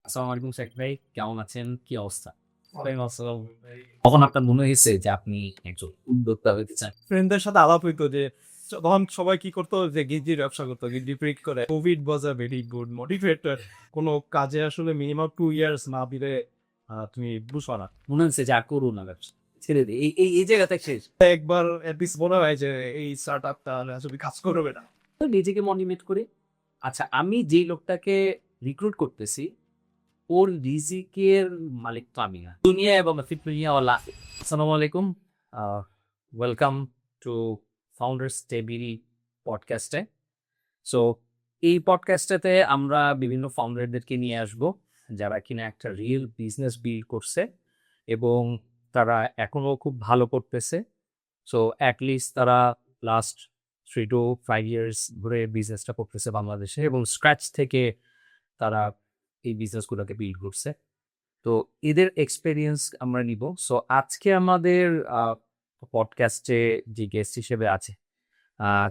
আসসালামু আলাইকুম সাইদ ভাই, কেমন আছেন? কি অবস্থা? ওয়ালাইকুম আসসালাম ভাই। কখন আপনার মনে হয়েছে যে আপনি একজন উদ্যোক্তা হইতে চান? ফ্রেন্ডদের সাথে আলাপ হইতো যে তখন সবাই কি করতো যে গিঞ্জির ব্যবসা করতো, গিঞ্জি প্রিন্ট করে। কোভিড ওয়াজ আ ভেরি গুড মোটিভেটর। কোনো কাজে আসলে মিনিমাম 2 ইয়ার্স না দিলে তুমি বুঝবা না। মনে হচ্ছে যে আর করো না ব্যবসা, ছেড়ে দিই। এই জায়গাতে শেষ। একবার এটলিস্ট মনে হয় যে এই স্টার্টআপটা আসলে কাজ করবে না। তো নিজেকে মোটিভেট করি। আচ্ছা, আমি যেই লোকটাকে রিক্রুট করতেছি, ওর রিজিকের মালিক তো আমি না। দুনিয়া এবং ফিট দুনিয়াওয়ালা। আসসালামু আলাইকুম। ওয়েলকাম টু ফাউন্ডার্স টেবিল পডকাস্টে। সো এই পডকাস্টটাতে আমরা বিভিন্ন ফাউন্ডারদেরকে নিয়ে আসব, যারা কিনা একটা রিয়েল বিজনেস বিল্ড করছে এবং তারা এখনো খুব ভালো করতেছে। সো অ্যাটলিস্ট তারা লাস্ট 3 to 5 ইয়ার্স ধরে বিজনেসটা করতেছে বাংলাদেশে এবং স্ক্র্যাচ থেকে তারা এই বিজনেসগুলোকে বিল্ড করছে। তো এদের এক্সপেরিয়েন্স আমরা নিব। সো আজকে আমাদের পডকাস্টে যে গেস্ট হিসেবে আছে,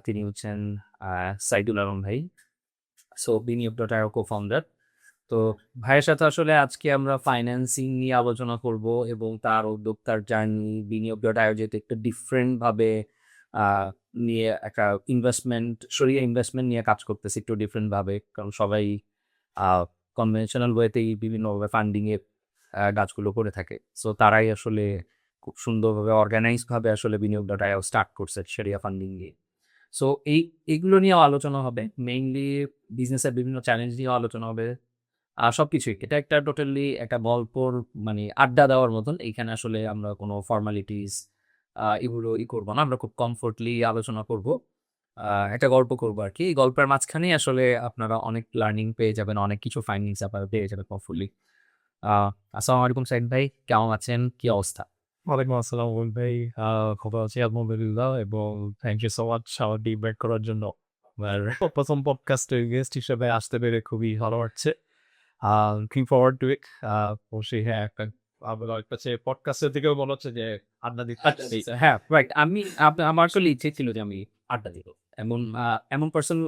তিনি হচ্ছেন সাইদুল আলম ভাই। সো বিনিয়োগ ডট আইও কো-ফাউন্ডার। তো ভাইয়ের সাথে আসলে আজকে আমরা ফাইন্যান্সিং নিয়ে আলোচনা করব এবং তার উদ্যোক্তার জার্নি, বিনিয়োগ ডট আইও যেহেতু একটু ডিফারেন্ট ভাবে নিয়ে একটা সরিয়ে ইনভেস্টমেন্ট নিয়ে কাজ করতেছে একটু ডিফারেন্ট ভাবে, কারণ সবাই কনভেনশনাল ওয়েতেই বিভিন্নভাবে ফান্ডিং এর কাজগুলো করে থাকে। সো তারাই আসলে খুব সুন্দরভাবে অর্গানাইজ ভাবে আসলে বিনিয়োগ ডট আইও স্টার্ট করছে সেরিয়া ফান্ডিং দিয়ে। সো এইগুলো নিয়েও আলোচনা হবে। মেইনলি বিজনেসের বিভিন্ন চ্যালেঞ্জ নিয়েও আলোচনা হবে। সবকিছুই। এটা একটা টোটালি একটা গল্পর মানে আড্ডা দেওয়ার মতন। এইখানে আসলে আমরা কোনো ফর্মালিটিস এগুলো করব না। আমরা খুব কমফোর্টলি আলোচনা করব। একটা গল্প করব আরকি। এই গল্পের মাঝখানেই আসলে আপনারা অনেক লার্নিং পেয়ে যাবেন, অনেক কিছু ফাইন্ডিংস আপনারা পেয়ে যাবেন হোপফুলি। আ আসসালামু আলাইকুম সাইদ ভাই, কেমন আছেন? কি অবস্থা? ওয়ালাইকুম আসসালাম ওয়াল ভাই। খবর আছে আলহামদুলিল্লাহ এবং থ্যাংক ইউ সো মাচ আমাকে ইনভাইট করার জন্য। আর প্রথম পডকাস্টের গেস্ট হিসেবে আসতে পেরে খুবই ভালো লাগছে। লুকিং ফরওয়ার্ড টু ইট। অবশ্যই হ্যাঁ, একটা আমার কাছে পডকাস্টের থেকেও মনে হচ্ছে যে আড্ডা দিতে আসছি। হ্যাঁ, রাইট। আমার আসলে ইচ্ছে ছিল যে আমি আড্ডা দিব। এমন পারসন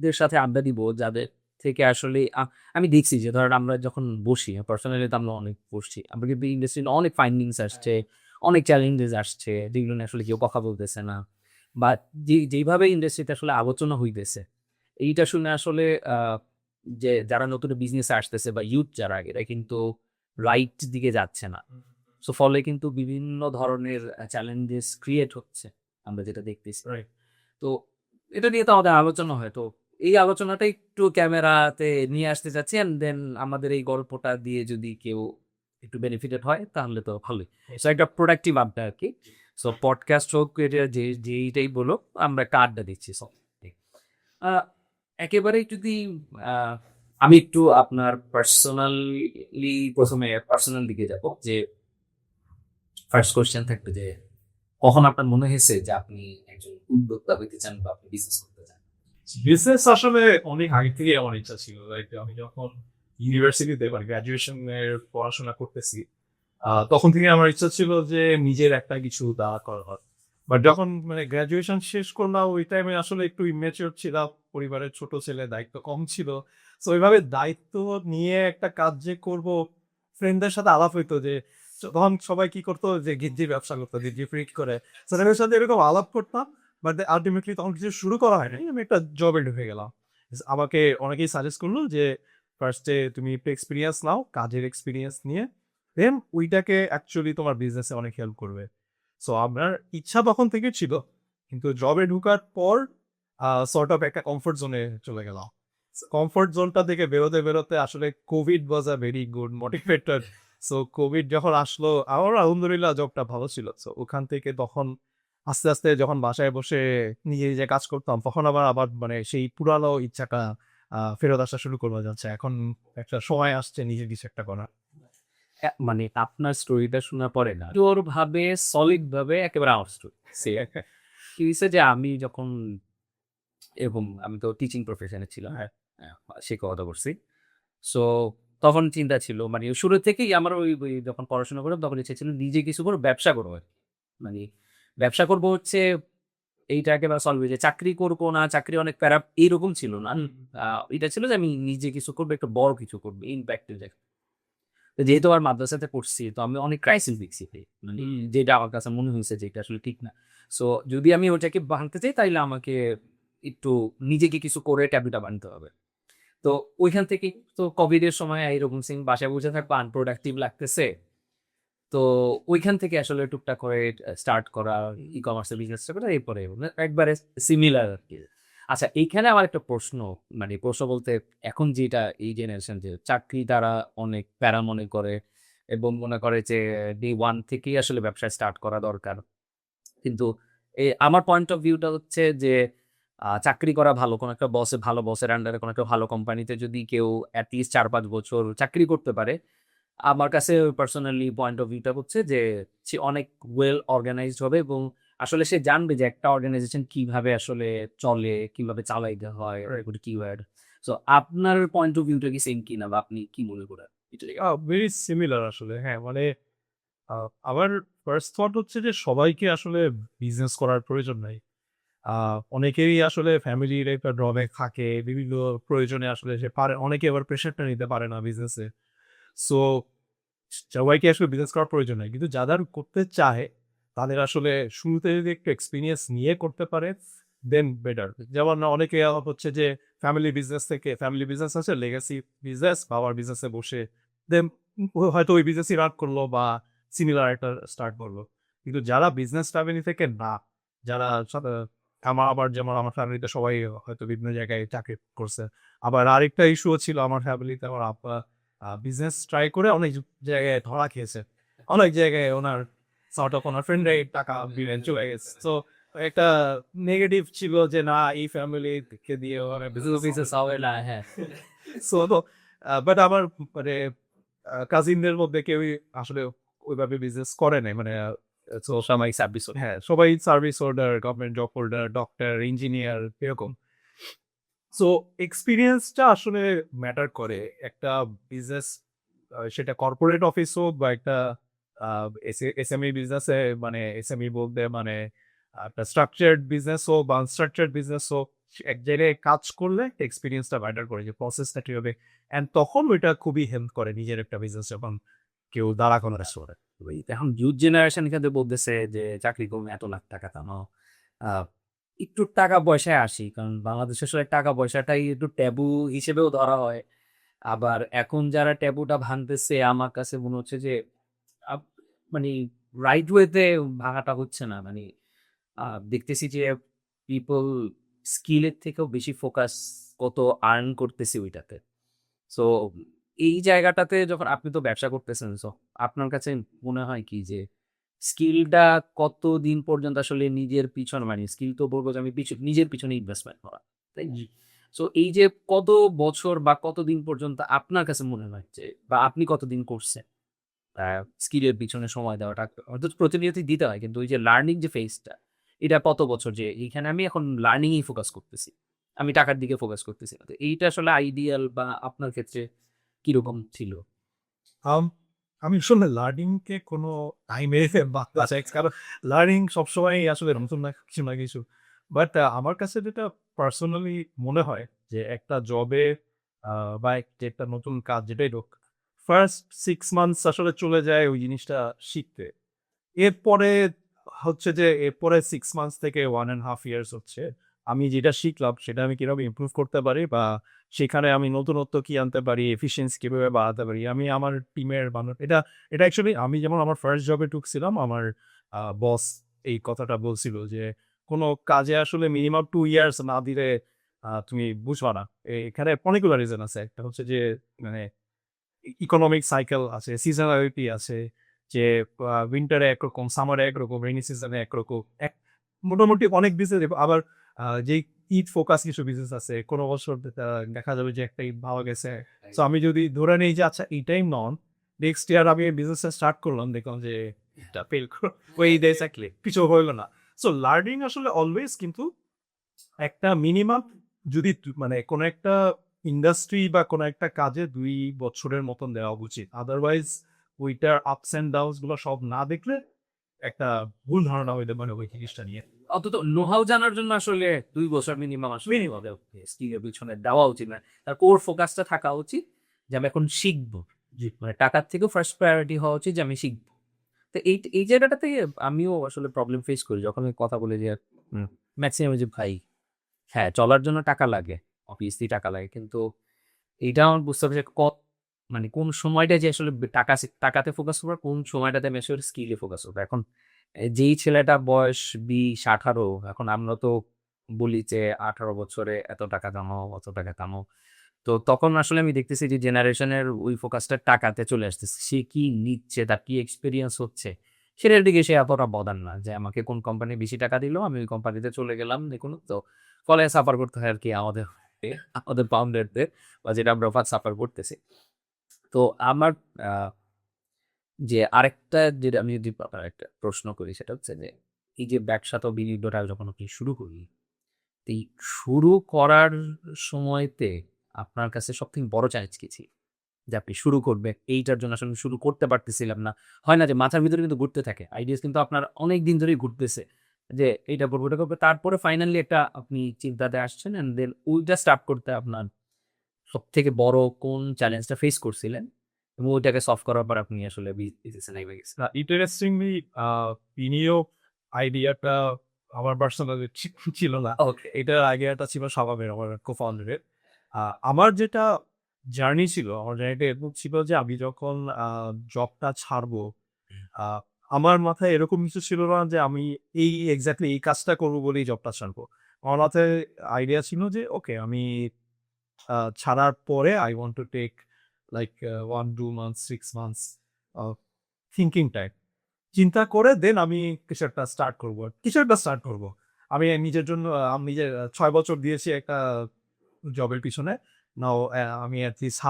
দের সাথে আড্ডা দিব যাদের থেকে আসলে আমি দেখছি যে ধরেন আমরা যখন বসি, পার্সোনালি তো আমরা অনেক বসছি। আমরা কিন্তু ইন্ডাস্ট্রিতে অনেক ফাইন্ডিংস আসছে, অনেক চ্যালেঞ্জেস আসছে, যেগুলো নিয়ে আসলে কেউ কথা বলতেছে না। বা যেইভাবে ইন্ডাস্ট্রিতে আসলে আলোচনা হইতেছে, এইটা শুনে আসলে আ যে যারা নতুন বিজনেসে আসতেছে বা ইউথ যারা এরা কিন্তু রাইট দিকে যাচ্ছে না। সো ফলে কিন্তু বিভিন্ন ধরনের চ্যালেঞ্জেস ক্রিয়েট হচ্ছে। আমরা যেটা দেখতেছি। রাইট। তো এটা নিয়ে তো আমাদের আলোচনা হয়। তো এই আলোচনাটা একটু ক্যামেরাতে নিয়ে আসতে চাচ্ছি অ্যান্ড দেন আমাদের এই গল্পটা দিয়ে যদি কেউ একটু বেনিফিটেড হয় তাহলে তো ভালোই। সো একটা প্রোডাক্টিভ আড্ডা আরকি। সো পডকাস্ট হোক এটা যেইটাই বলুক, আমরা একটা আড্ডা দিচ্ছি সব। আ একেবারেই যদি আ আমি একটু আপনার পার্সোনালি ১ম এ পার্সোনাল দিকে যাব যে ফার্স্ট কোয়েশ্চেন থাকবে যে, কখন আপনার মনে হয়েছে যে আপনি একজন উদ্যোক্তা হইতে চান বা আপনি বিজনেস করতে চান? বিজনেস আসলে অনেক আগে থেকেই আমার ইচ্ছা ছিল। লাইক আমি যখন ইউনিভার্সিটিতে মানে গ্র্যাজুয়েশন এর পড়াশোনা করতেছি, তখন থেকে আমার ইচ্ছা ছিল যে নিজের একটা কিছু দাঁড়া করার। বাট যখন মানে গ্র্যাজুয়েশন শেষ করলাম ওই টাইমে আসলে একটু ইম্যাচিউর ছিলাম। পরিবারের ছোট ছেলে, দায়িত্ব কম ছিল। সো ওইভাবে দায়িত্ব নিয়ে একটা কাজ যে করব, ফ্রেন্ডদের সাথে আলাপ হইতো যে তখন সবাই কি করতো যে গিঞ্জির ব্যবসা করতো, গিঞ্জি প্রিন্ট করে। সো তাদের সাথে এরকম আলাপ করতাম। বাট আল্টিমেটলি তখন কিছু শুরু করা হয় নাই। আমি একটা জবে ঢুকে গেলাম। আমাকে অনেকেই সাজেস্ট করলো যে ফার্স্ট এ তুমি একটু এক্সপেরিয়েন্স নাও, কাজের এক্সপেরিয়েন্স নিয়ে দেন ওইটাকে অ্যাকচুয়ালি তোমার বিজনেসে অনেক হেল্প করবে। সো আমার ইচ্ছা তখন থেকে ছিল। কিন্তু জবে ঢুকার পর সর্ট অফ একটা কমফোর্ট জোনে চলে গেলাম। কমফোর্ট জোনটা থেকে বেরোতে আসলে কোভিড ওয়াজ আ very good motivator. So Covid যখন আসলো আমার আলহামদুলিল্লাহ জবটা ভালো ছিল। সো ওখান থেকে তখন আস্তে যখন বাসায় বসে নিজে কাজ করতাম তখন আবার মানে সেই পুরানো ইচ্ছাটা ফেরত আসা শুরু করবা যাচ্ছে। এখন একটা সময় আসছে নিজের কিছু একটা করার। মানে আপনার স্টোরিটা শোনার পরে না জোর ভাবে সলিড ভাবে একেবারে আমার স্টোরি সেম। কি হইছে যে আমি যখন এরকম আমি তো টিচিং প্রফেশনে ছিলাম। হ্যাঁ, শিক্ষকতা করছি। সো তখন চিন্তা ছিল মানে শুরু থেকেই আমার ওই যখন পড়াশোনা করলাম তখন ইচ্ছা ছিল নিজে কিছু করে ব্যবসা করবো আরকি। মানে ব্যবসা করবো হচ্ছে এইটা একেবারে সলভ হয়ে যায়। চাকরি করবো না, চাকরি অনেক প্যারা এইরকম ছিল না। হুম, এটা ছিল যে আমি নিজে কিছু করবো, একটা বড় কিছু করবো, ইমপ্যাক্ট এর জায়গায়। তো যেহেতু আমার মাদ্রাসাতে পড়ছি তো আমি অনেক ক্রাইসিস দেখছি মানে যেটা আমার কাছে মনে হয়েছে যে এটা আসলে ঠিক না। সো যদি আমি ওটাকে ভাঙতে চাই তাইলে আমাকে একটু নিজেকে কিছু করে ট্যাবুটা বানাতে হবে। তো ওইখান থেকে তো কোভিডের সময় এরকম সিং বাসায় বসে থাকবো আনপ্রোডাক্টিভ লাগতেছে। তো ওইখান থেকে আসলে টুকটাক করে স্টার্ট করা ই-কমার্সের বিজনেসটা করা এরপরে একবারে সিমিলার আরকি। আচ্ছা এইখানে আমার একটা প্রশ্ন, মানে প্রশ্ন বলতে এখন যেটা এই জেনারেশন যে চাকরি তারা অনেক প্যারা মনে করে এবং মনে করে যে ডে 1 থেকেই আসলে ব্যবসা স্টার্ট করা দরকার। কিন্তু আমার পয়েন্ট অফ ভিউটা হচ্ছে যে চাকরি করা ভালো। কোনো একটা ভালো বসের আন্ডারে কোনো একটা ভালো কোম্পানিতে যদি কেউ এট লিস্ট ৪-৫ বছর চাকরি করতে পারে, আমার কাছে পার্সোনালি পয়েন্ট অফ ভিউটা হচ্ছে যে সে অনেক ওয়েল অর্গানাইজড হবে এবং আসলে সে জানবে যে একটা অর্গানাইজেশন কিভাবে আসলে চলে, কিভাবে চালাইতে হয়, কিওয়ার্ড। সো আপনার পয়েন্ট অফ ভিউটা কি সেম কিনা বা আপনি কি মনে করেন? এটা নিয়ে? ভেরি সিমিলার আসলে। হ্যাঁ, মানে আমার ফার্স্ট থট হচ্ছে যে সবাইকে আসলে বিজনেস করার প্রয়োজন নাই। অনেকেরই আসলে ফ্যামিলির একটা ড্রব্যাক থাকে। বিভিন্ন প্রয়োজনে আসলে সে পারে, অনেকে আবার প্রেশারটা নিতে পারে না বিজনেসে। সো সবাইকে আসলে বিজনেস করার প্রয়োজন নাই। কিন্তু যারা করতে চায় তাদের আসলে শুরুতে যদি একটু এক্সপেরিয়েন্স নিয়ে করতে পারে দেন বেটার। যেমন অনেকে হচ্ছে যে ফ্যামিলি বিজনেস আছে, লেগাসি বিজনেস, বাবার বিজনেসে বসে দেন হয়তো ওই বিজনেসই রান করলো বা সিমিলার একটা স্টার্ট করলো। কিন্তু যারা বিজনেস ফ্যামিলি থেকে না, যারা আবার যেমন আমার ফ্যামিলিতে সবাই হয়তো বিভিন্ন জায়গায় চাকরি করছে। আবার আরেকটা ইস্যুও ছিল আমার ফ্যামিলিতে, আমার আব্বা বিজনেস ট্রাই করে অনেক জায়গায় ধরা খেয়েছে। অনেক জায়গায় ওনার সর্ট অফ ওনার ফ্রেন্ডরাই টাকা দিলেন চলে গেছে। সো একটা নেগেটিভ ছিল যে না এই ফ্যামিলিকে দিয়ে ওরা বিজনেস হবে না, হ্যাঁ। সো বাট আমার মানে কাজিনদের মধ্যে কেউই আসলে ওইভাবে বিজনেস করে নাই। মানে সো সাময়িক সার্ভিস হ্যাঁ, সবাই service holder, government job holder, doctor, engineer এরকম। সো এক্সপেরিয়েন্সটা আসলে ম্যাটার করে। একটা বিজনেস সেটা কর্পোরেট অফিস হোক বা একটা এসএমই বিজনেসে, মানে এসএমই বলতে মানে একটা স্ট্রাকচার্ড বিজনেস হোক বা আনস্ট্রাকচার্ড বিজনেস হোক, এক জায়গায় কাজ করলে এক্সপেরিয়েন্সটা ম্যাটার করে যে প্রসেসটা কি হবে। অ্যান্ড তখন ওইটা খুবই হেল্প করে নিজের একটা বিজনেস যখন কেউ দাঁড়া করার করে। এখন ইউথ জেনারেশন কিন্তু বলতেছে যে চাকরি করবে এত লাখ টাকা কামাও। আহ, একটু টাকা পয়সায় আসি, কারণ বাংলাদেশে আসলে টাকা পয়সাটাই একটু ট্যাবু হিসেবেও ধরা হয়। আবার এখন যারা ট্যাবুটা ভাঙতেছে আমার কাছে মনে হচ্ছে যে আপ- মানে রাইট ওয়েতে ভাঙাটা হচ্ছে না। মানে দেখতেছি যে পিপল স্কিলের থেকেও বেশি ফোকাস কত আর্ন করতেছি ওইটাতে। সো এই জায়গাটাতে যখন আপনি তো ব্যবসা করতেছেন, সো আপনার কাছে মনে হয় কি যে স্কিলটা কতদিন পর্যন্ত আসলে নিজের পিছনে, মানে স্কিল তো বলবো যে আমি নিজের পিছনে ইনভেস্টমেন্ট করা, তাই? সো এই যে কত বছর বা কতদিন পর্যন্ত আপনার কাছে মনে হয় যে, বা আপনি কতদিন করছেন স্কিলের পিছনে সময় দেওয়াটা? অর্থাৎ প্রতিনিয়তই দিতে হয়, কিন্তু ওই যে লার্নিং যে ফেজটা, এটা কত বছর যে এইখানে আমি এখন লার্নিংই ফোকাস করতেছি, আমি টাকার দিকে ফোকাস করতেছি না। তো এইটা আসলে আইডিয়াল বা আপনার ক্ষেত্রে কিরকম ছিল? আম আমি আসলে লার্নিং কে কোনো টাইমে বাঁধতে চাই। কারণ লার্নিং সবসময়ই আসলে নতুন না কিছু না কিছু। বাট আমার কাছে যেটা পার্সোনালি মনে হয় যে একটা জবে বা একটা নতুন কাজ যেটাই হোক, ফার্স্ট 6 মান্থস আসলে চলে যায় ওই জিনিসটা শিখতে। এরপরে এরপরে 6 মান্থস থেকে 1 1/2 ইয়ার্স হচ্ছে আমি যেটা শিখলাম সেটা আমি কিভাবে ইমপ্রুভ করতে পারি বা সেখানে আমি নতুনত্ব কি আনতে পারি, এফিশিয়েন্সি কিভাবে বাড়াতে পারি। আমি আমার টিমের এটা এটা অ্যাকচুয়ালি আমি যেমন আমার ফার্স্ট জবে ঢুকছিলাম, আমার বস এই কথাটা বলছিল যে, "কোনো কাজে আসলে মিনিমাম 2 ইয়ার্স না দিলে তুমি বুঝবা না।" এখানে অনেকগুলো রিজন আছে। একটা হচ্ছে যে মানে ইকোনমিক সাইকেল আছে, সিজনালিটি আছে। যে উইন্টারে একরকম, সামারে একরকম, রেইনি সিজনে একরকম। মোটামুটি অনেক বিজনেস আবার যেই ঈদ ফোকাস কিছু বিজনেস আছে। কোন বছর দেখা যাবে যে একটা ঈদ ভালো গেছে। সো আমি যদি ধরে নেই যে আচ্ছা এইটাই নন, নেক্সট ইয়ার আমি বিজনেসটা স্টার্ট করলাম, দেখলাম যে এটা ফেল ওই ঈদে এক্সাক্টলি কিছু হইল না। সো লার্নিং আসলে অলওয়েজ, কিন্তু একটা মিনিমাম যদি মানে কোনো একটা ইন্ডাস্ট্রি বা কোনো একটা কাজে ২ বছরের মতন দেওয়া উচিত। আদারওয়াইজ ওইটার আপস অ্যান্ড ডাউনস গুলো সব না দেখলে একটা ভুল ধারণা হইতে পারে ওই জিনিসটা নিয়ে। অন্তত নোহাউ জানার জন্য আসলে ২ বছর মিনিমাম আসলে স্কিলের পিছনে দেওয়া উচিত না। তার কোর ফোকাসটা থাকা উচিত যে আমি এখন শিখবো। জি। মানে টাকার থেকেও ফার্স্ট প্রায়োরিটি হওয়া উচিত যে আমি শিখব। তো এই জায়গাটা থেকে আমিও আসলে প্রবলেম ফেস করি। যখন আমি কথা বলি যে ম্যাক্সিমাম যে ভাই হ্যাঁ, চলার জন্য টাকা লাগে। অবভিয়াসলি টাকা লাগে। কিন্তু এইটা আমার বুঝতে হবে যে মানে কোন সময়টা যে আসলে টাকাতে ফোকাস করব, কোন সময়টাতে আমি আসলে স্কিলে ফোকাস করব। এখন যেই ছেলেটার বয়স ২০-১৮ এখন আমরা তো বলি যে ১৮ বছরে এত টাকা কামাও, অত টাকা কামাও। তো তখন আসলে আমি দেখতেছি যে জেনারেশনের ওই ফোকাসটা টাকাতে চলে আসতেছে। সে কি নিচ্ছে, তার কি এক্সপেরিয়েন্স হচ্ছে, সেটার দিকে সে এতটা বদান না। যে আমাকে কোন কোম্পানি বেশি টাকা দিল, আমি ওই কোম্পানিতে চলে গেলাম। দেখুন তো ফলে সাফার করতে হয় আরকি আমাদের ফাউন্ডারদের বা যেটা আমরা সাফার করতেছি। তো আমার আ যে আরেকটা যেটা আমি যদি আপনার একটা প্রশ্ন করি সেটা হচ্ছে যে, এই যে ব্যবসা তো বিনিয়োগটা যখন আপনি শুরু করি, তো এই শুরু করার সময়তে আপনার কাছে সবথেকে বড় চ্যালেঞ্জ কি ছিল? যে আপনি শুরু করবেন, এইটার জন্য আসলে শুরু করতে পারতেছিলাম না। হয় না যে মাথার ভিতরে কিন্তু ঘুরতে থাকে। আইডিয়াস কিন্তু আপনার অনেক দিন ধরেই ঘুরতেছে। যে এইটা করব, ওটা করব। তারপরে ফাইনালি একটা আপনি চিন্তাতে আসছেন অ্যান্ড দেন ওইটা স্টার্ট করতে আপনার সবথেকে বড় কোন চ্যালেঞ্জটা ফেস করছিলেন? এবং ওইটাকে সলভ করার পর আপনি আসলে বিজনেসে নেমে গেছেন? ইন্টারেস্টিংলি বিনিয়োগ আইডিয়াটা আমার পার্সোনালি ছিল না। ওকে। এটার আইডিয়াটা ছিল শাবাবের, আমার co-founder-এর। আমার যেটা জার্নি ছিল, আমার জার্নিটা এরকম ছিল যে আমি যখন জবটা ছাড়বো, আ আমার মাথায় এরকম কিছু ছিল না যে আমি এক্সাক্টলি এই কাজটা করব বলেই জবটা ছাড়বো। আমার মাথায় আইডিয়া ছিল যে ওকে আমি ছাড়ার পরে I want to take like 1-2 months, 6 months of thinking time. চিন্তা করে দেন আমি কিছু একটা স্টার্ট করব। কিছু একটা স্টার্ট করব। আমি নিজের জন্য আমি নিজের ৬ বছর দিয়েছি একটা জবের পিছনে। নাও আমি এট লিস্ট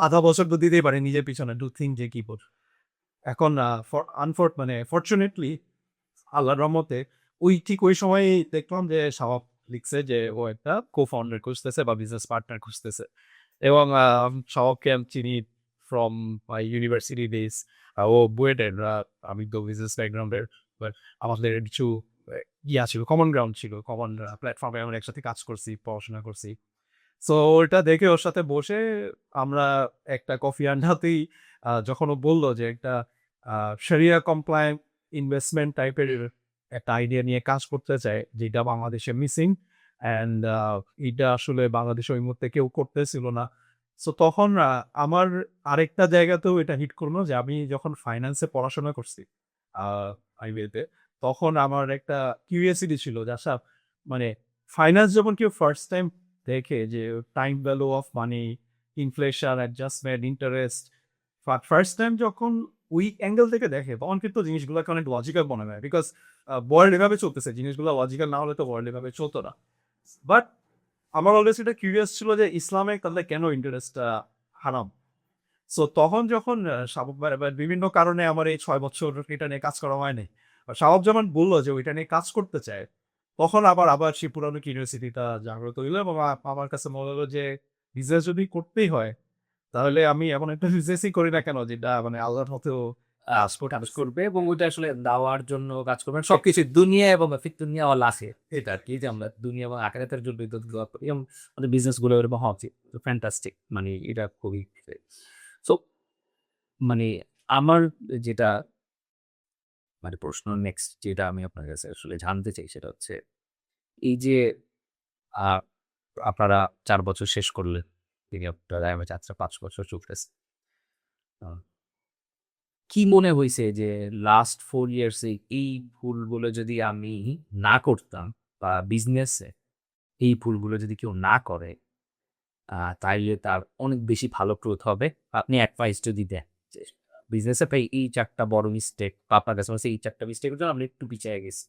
আধা বছর তো দিতেই পারি নিজের পিছনে টু থিংক যে কি করব। এখন মানে ফরচুনেটলি আল্লাহর রহমতে ঠিক ওই সময়েই দেখলাম যে শাওয়াব লিখছে যে ও একটা co-founder খুঁজতেছে বা বিজনেস পার্টনার খুঁজতেছে। এবং শাওয়াবকে আমি চিনি ফ্রম মাই ইউনিভার্সিটি ডেইজ। ও বুয়েটের, আমি তো বিজনেস ব্যাকগ্রাউন্ডের। বাট আমাদের কিছু আ ছিল, কমন গ্রাউন্ড ছিল। কমন প্ল্যাটফর্মে আমরা একসাথে কাজ করছি, পড়াশোনা করছি। সো ওটা দেখে ওর সাথে বসে আমরা একটা কফি আড্ডাতেই যখন ও বলল যে একটা আ শরিয়া কমপ্লায়েন্ট ইনভেস্টমেন্ট টাইপের একটা আইডিয়া নিয়ে কাজ করতে চায়, যেটা বাংলাদেশে মিসিং অ্যান্ড এইটা আসলে বাংলাদেশে ওই মুহূর্তে কেউ করতেছিল না। সো তখন আমার আরেকটা জায়গাতেও এটা হিট করলো যে আমি যখন ফাইন্যান্সে পড়াশোনা করছি আ আইবিএতে, তখন আমার একটা কিউরিওসিটি ছিল যে আচ্ছা মানে ফাইন্যান্স যখন কেউ ফার্স্ট টাইম দেখে যে time value of money, inflation, adjustment, interest, first time যখন ওই অ্যাঙ্গেল থেকে দেখে তখন কিন্তু জিনিসগুলোকে অনেক লজিক্যাল মনে হয়। বিকজ ওয়ার্ল্ড এভাবে চলতেছে। জিনিসগুলো লজিক্যাল না হলে তো ওয়ার্ল্ড এভাবে চলতো না। বাট আমার অলওয়েজ এটা কিউরিয়াস ছিল যে ইসলামে তাহলে কেন ইন্টারেস্টটা হারাম? সো তখন যখন শাবব ভাই বা বিভিন্ন কারণে আমার এই ৬ বছর এটা নিয়ে কাজ করা হয় নাই। শাওয়াব যখন বলল যে ওইটা নিয়ে কাজ করতে চায়, তখন আবার সেই পুরানো কিউরিওসিটিটা জাগ্রত হইল এবং আমার কাছে মনে হলো যে বিজনেস যদি করতেই হয়, তাহলে আমি এমন একটা বিজনেসই করি না কেন যেটা মানে আল্লাহর মতেও কাজ কাজ করতেছে। করবে এবং ওইটা আসলে দাওয়ার জন্য কাজ করবেন। সবকিছু দুনিয়া এবং ফির দুনিয়া ওয়াল আখির এটা আরকি যে আমরা দুনিয়া এবং আখিরাতের জন্যই তো দোয়া করি এবং আমাদের বিজনেস গুলো এরকম হওয়া উচিত। ফ্যান্টাস্টিক মানে এটা খুবই সো মানে আমার যেটা মানে প্রশ্ন নেক্সট যেটা আমি আপনার কাছে আসলে জানতে চাই সেটা হচ্ছে এই যে আ আপনারা ৪ বছর শেষ করলেন। তিনি আপনার যাত্রা ৫ বছর চলতেছে। আ কি মনে হইছে যে লাস্ট 4 ইয়ার্স এ এই ভুলগুলো যদি আমি না করতাম বা বিজনেসে এই ভুলগুলো যদি কেউ না করে তাইলে তার অনেক বেশি ভালো গ্রোথ হবে। আপনি অ্যাডভাইস যদি দেন যে বিজনেসে ভাই এই ৪ টা বড় মিস্টেক বা আপনার কাছে মনে হচ্ছে এই ৪ টা মিস্টেকের জন্য আমরা একটু পিছিয়ে গেছি।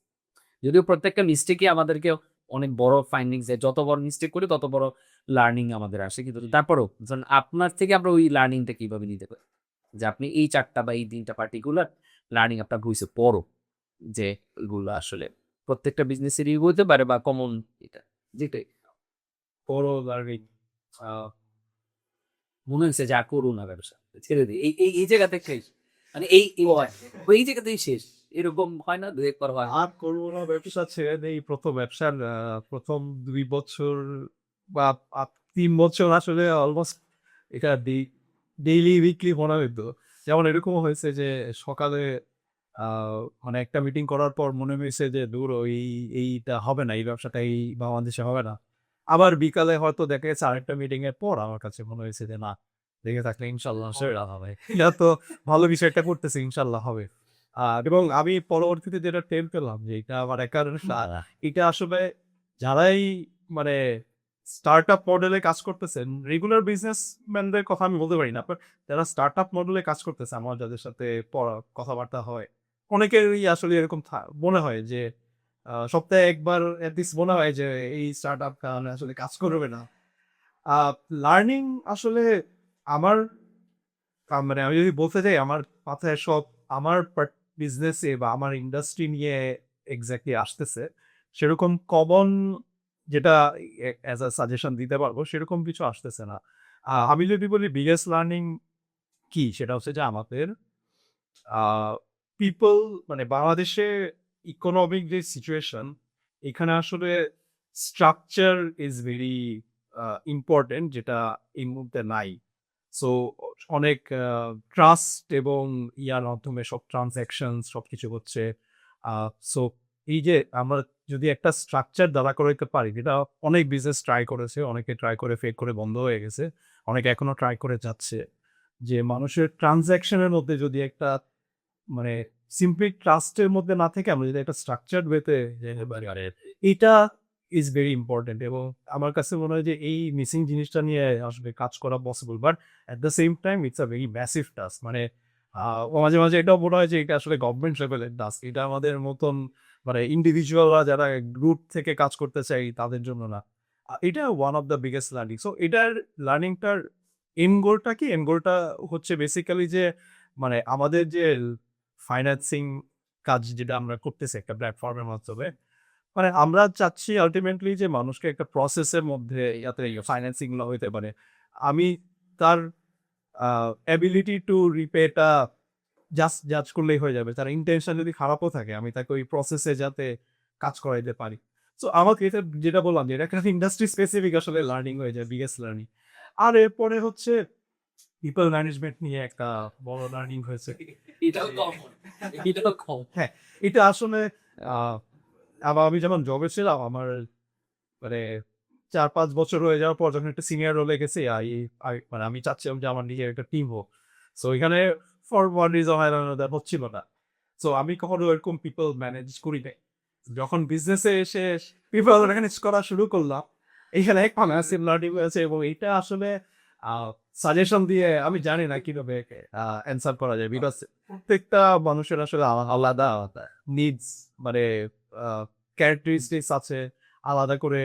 যদিও প্রত্যেকটা মিস্টেকই আমাদেরকে অনেক বড় ফাইন্ডিংস দেয়। যত বড় মিস্টেক করি তত বড় লার্নিং আমাদের আসে। কিন্তু তারপরেও ধরুন আপনার থেকে আমরা ওই লার্নিংটা কিভাবে নিতে পারি? যে আপনি এই ৪ টা বা এই ৩ টা পার্টিকুলার লার্নিং আপনার হইছে বড় যে এগুলো আসলে প্রত্যেকটা বিজনেসেরই হইতে পারে বা কমন এটা যেটাই বড় লার্নিং আ মনে হইছে যে আর করব না ব্যবসা। ছেড়ে দেই। এই জায়গা থেকেই মানে এই জায়গাতেই শেষ। এরকম হয় না? ২-১ বার হয়। আর করব না ব্যবসা ছেড়ে দেই। ১ম ব্যবসার ১ম ২ বছর বা ৩ বছর আসলে অলমোস্ট এটা ডেইলি উইকলি মনে হইতো। যেমন এরকমও হয়েছে যে সকালে মানে একটা মিটিং করার পর মনে হয়েছে যে দূর এইটা হবে না, এই ব্যবসাটা এই বাংলাদেশে হবে না। আবার বিকালে হয়তো দেখা গেছে আরেকটা মিটিং এর পর আমার কাছে মনে হয়েছে যে না, লেগে থাকলে ইনশাল্লাহ সেটা হবে। এটা তো ভালো কিছু একটা করতেছি, ইনশাল্লাহ হবে। এবং আমি পরবর্তীতে যেটা টের পেলাম যে এটা আমার একার না, এটা আসলে যারাই মানে স্টার্টআপ মডেলে কাজ করতেছেন, রেগুলার বিজনেসম্যানদের কথা আমি বলতে পারি না। যারা স্টার্টআপ মডেলে কাজ করতেছে, আমার যাদের সাথে কথাবার্তা হয়, অনেকেরই আসলে এরকম মনে হয় যে সপ্তাহে একবার এটলিস্ট মনে হয় যে এই স্টার্টআপ আসলে কাজ করবে না। লার্নিং আসলে আমার মানে আমি যদি বলতে যাই আমার মাথায় সব আমার বিজনেসে বা আমার ইন্ডাস্ট্রি নিয়ে এক্স্যাক্টলি আসতেছে, সেরকম কমন যেটা অ্যাজ আ সাজেশন দিতে পারবো সেরকম কিছু আসতেছে না। আমি যদি বলি বিগেস্ট লার্নিং কি, সেটা হচ্ছে যে আমাদের পিপল মানে বাংলাদেশে ইকোনমিক যে সিচুয়েশন, এখানে আসলে স্ট্রাকচার ইজ ভেরি ইম্পর্টেন্ট, যেটা এই মুহূর্তে নাই। সো অনেক ট্রাস্ট এবং ইয়ার মাধ্যমে সব ট্রানজ্যাকশন সবকিছু হচ্ছে। সো এই যে আমরা যদি একটা স্ট্রাকচার দাঁড়া করাইতে পারি, যেটা অনেক বিজনেস ট্রাই করেছে, অনেকে ট্রাই করে ফেক করে বন্ধ হয়ে গেছে, অনেকে এখনো ট্রাই করে যাচ্ছে, যে মানুষের ট্রানজ্যাকশনের মধ্যে যদি একটা মানে সিম্পলি ট্রাস্টের মধ্যে না থেকে আমরা যদি একটা স্ট্রাকচার্ড ওয়েতে যেতে পারি, এটা ইজ ভেরি ইম্পর্টেন্ট। এবং আমার কাছে মনে হয় যে এই মিসিং জিনিসটা নিয়ে আসলে কাজ করা possible, but at the same time it's a very massive task. মানে মাঝে মাঝে এটাও মনে হয় যে এটা আসলে গভর্নমেন্ট লেভেলের টাস্ক, এটা আমাদের মতন মানে ইন্ডিভিজুয়ালরা যারা গ্রুপ থেকে কাজ করতে চাই তাদের জন্য না। এটা one of the biggest learning. So এটার লার্নিংটার এন্ড গোলটা কি? এন্ড গোলটা হচ্ছে বেসিক্যালি যে মানে আমাদের যে ফাইন্যান্সিং কাজ যেটা আমরা করতেছি একটা প্ল্যাটফর্মের মাধ্যমে, মানে আমরা চাচ্ছি আল্টিমেটলি যে মানুষকে একটা প্রসেসের মধ্যে ইয়াতে ফাইন্যান্সিং গুলো হইতে পারে। আমি তার অ্যাবিলিটি টু রিপেটা জাস্ট জাজ করলেই হয়ে যাবে। তার ইনটেনশন যদি খারাপও থাকে, আমি তাকে ওই প্রসেসে যাতে কাজ করাইতে পারি। সো আমাকে এটা যেটা বললাম যে এটা একটা ইন্ডাস্ট্রি স্পেসিফিক আসলে লার্নিং হয়ে যায়, বিগেস্ট লার্নিং। আর এরপরে হচ্ছে পিপল ম্যানেজমেন্ট নিয়ে একটা বড় লার্নিং হয়েছে। এটাও কমন, এটাও কম। হ্যাঁ, এটা আসলে আহ আবার আমি যখন জবে ছিলাম, আমার মানে ৪-৫ বছর হয়ে যাওয়ার পর যখন একটা সিনিয়র রোলে গেছি, মানে আমি চাচ্ছিলাম যে আমার নিজের একটা টিম হোক। সো এখানে ফর ওয়ান রিজন হচ্ছিল না। সো আমি কখনো এরকম পিপল ম্যানেজ করি নাই। যখন বিজনেসে এসে পিপল ম্যানেজ করা শুরু করলাম, এখানে এক ম্যাসিভ লার্নিং হয়েছে। এবং এইটা আসলে সাজেশন দিয়ে আমি জানি না কিভাবে অ্যান্সার করা যায়, বিকজ প্রত্যেকটা মানুষের আসলে আলাদা আলাদা নিডস, মানে ক্যারেক্টারিস্টিক্স আছে, আলাদা করে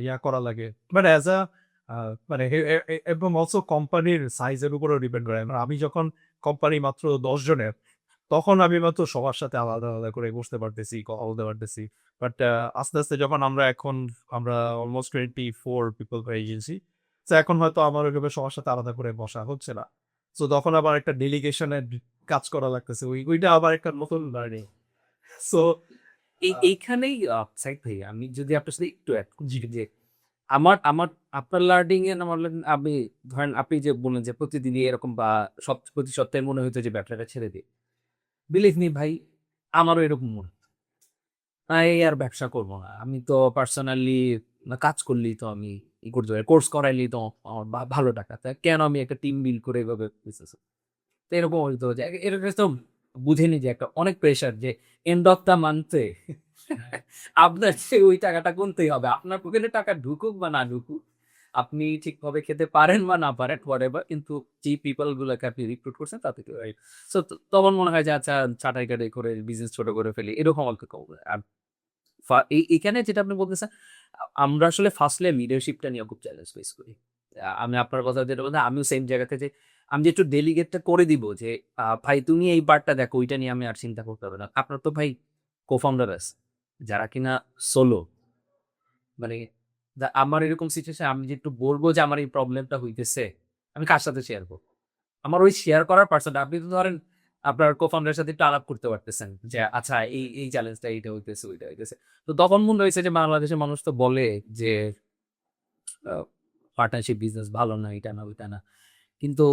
ইয়া করা লাগে। বাট অ্যাজ আ মানে এবং অলসো কোম্পানির সাইজের উপরেও ডিপেন্ড করে। আমি যখন কোম্পানি মাত্র ১০ জনের, তখন আমি মাত্র সবার সাথে আলাদা আলাদা করে বসতে পারতেছি, কথা বলতে পারতেছি। বাট আস্তে আস্তে যখন আমরা অলমোস্ট 24 পিপল হয়ে গেছি, তো এখন হয়তো আমার ওইভাবে সবার সাথে আলাদা করে বসা হচ্ছে না। সো তখন আবার একটা ডেলিগেশনের কাজ করা লাগতেছে, ওইটা আবার একটা নতুন লার্নিং। সো এইখানেই সাইদ ভাই, আমি যদি আপনার সাথে একটু অ্যাড করছি যে আমার আমার আপনার লার্নিং এ আমার আমি ধরেন আপনি যে বললেন যে প্রতিদিনই এরকম বা প্রতি সপ্তাহে মনে হইতো যে ব্যবসাটা ছেড়ে দিই। বিলিভ মি ভাই, আমারও এরকম মনে হতো। এই আর ব্যবসা করব না। আমি তো পার্সোনালি কাজ করলেই তো আমি করতে পারি। কোর্স করাইলেই তো আমার ভালো টাকা। তা কেন আমি একটা টিম বিল্ড করে এভাবে বিজনেস, তো এরকম হইতো যে এরকম তো বুঝেনি যে একটা অনেক প্রেশার যে এন্ড অফ দ্য মান্থে আপনার যে ওই টাকাটা গুনতেই হবে। আপনার পকেটে টাকা ঢুকুক বা না ঢুকুক, আপনি ঠিকভাবে খেতে পারেন বা না পারেন হোয়াটএভার, কিন্তু যে পিপল গুলোকে আপনি রিক্রুট করছেন তাতে তো রাইট। সো তখন মনে হয় যে আচ্ছা ছাঁটাই কাটাই করে বিজনেস ছোট করে ফেলি, এরকম অল্প কম। আর এখানে যেটা আপনি বলতেছেন, আমরা আসলে ফার্স্টলি লিডারশিপটা নিয়ে খুব চ্যালেঞ্জ ফেস করি। আমি আপনার কথা যেটা বললাম, আমিও সেম জায়গাতে যে আমি যে একটু ডেলিগেটটা করে দিব যে ভাই তুমি এই পার্টটা দেখো, ওইটা নিয়ে আমি আর চিন্তা করতে হবে না। আপনার তো ভাই co-founder আছে যারা কিনা সোলো, মানে আমার এরকম সিচুয়েশন আমি যে একটু বলবো যে আমার এই প্রবলেমটা হইতেছে, আমি কার সাথে শেয়ার করবো? আমার ওই শেয়ার করার পারসন, আপনি তো ধরেন আপনার co-founder এর সাথে একটু আলাপ করতে পারতেছেন যে আচ্ছা এই চ্যালেঞ্জটা এইটা হইতেছে, ওইটা হইতেছে। তো তখন মনে হয়েছে যে বাংলাদেশের মানুষ তো বলে যে পার্টনারশিপ বিজনেস ভালো না, এটা না ওইটা না। কিন্তু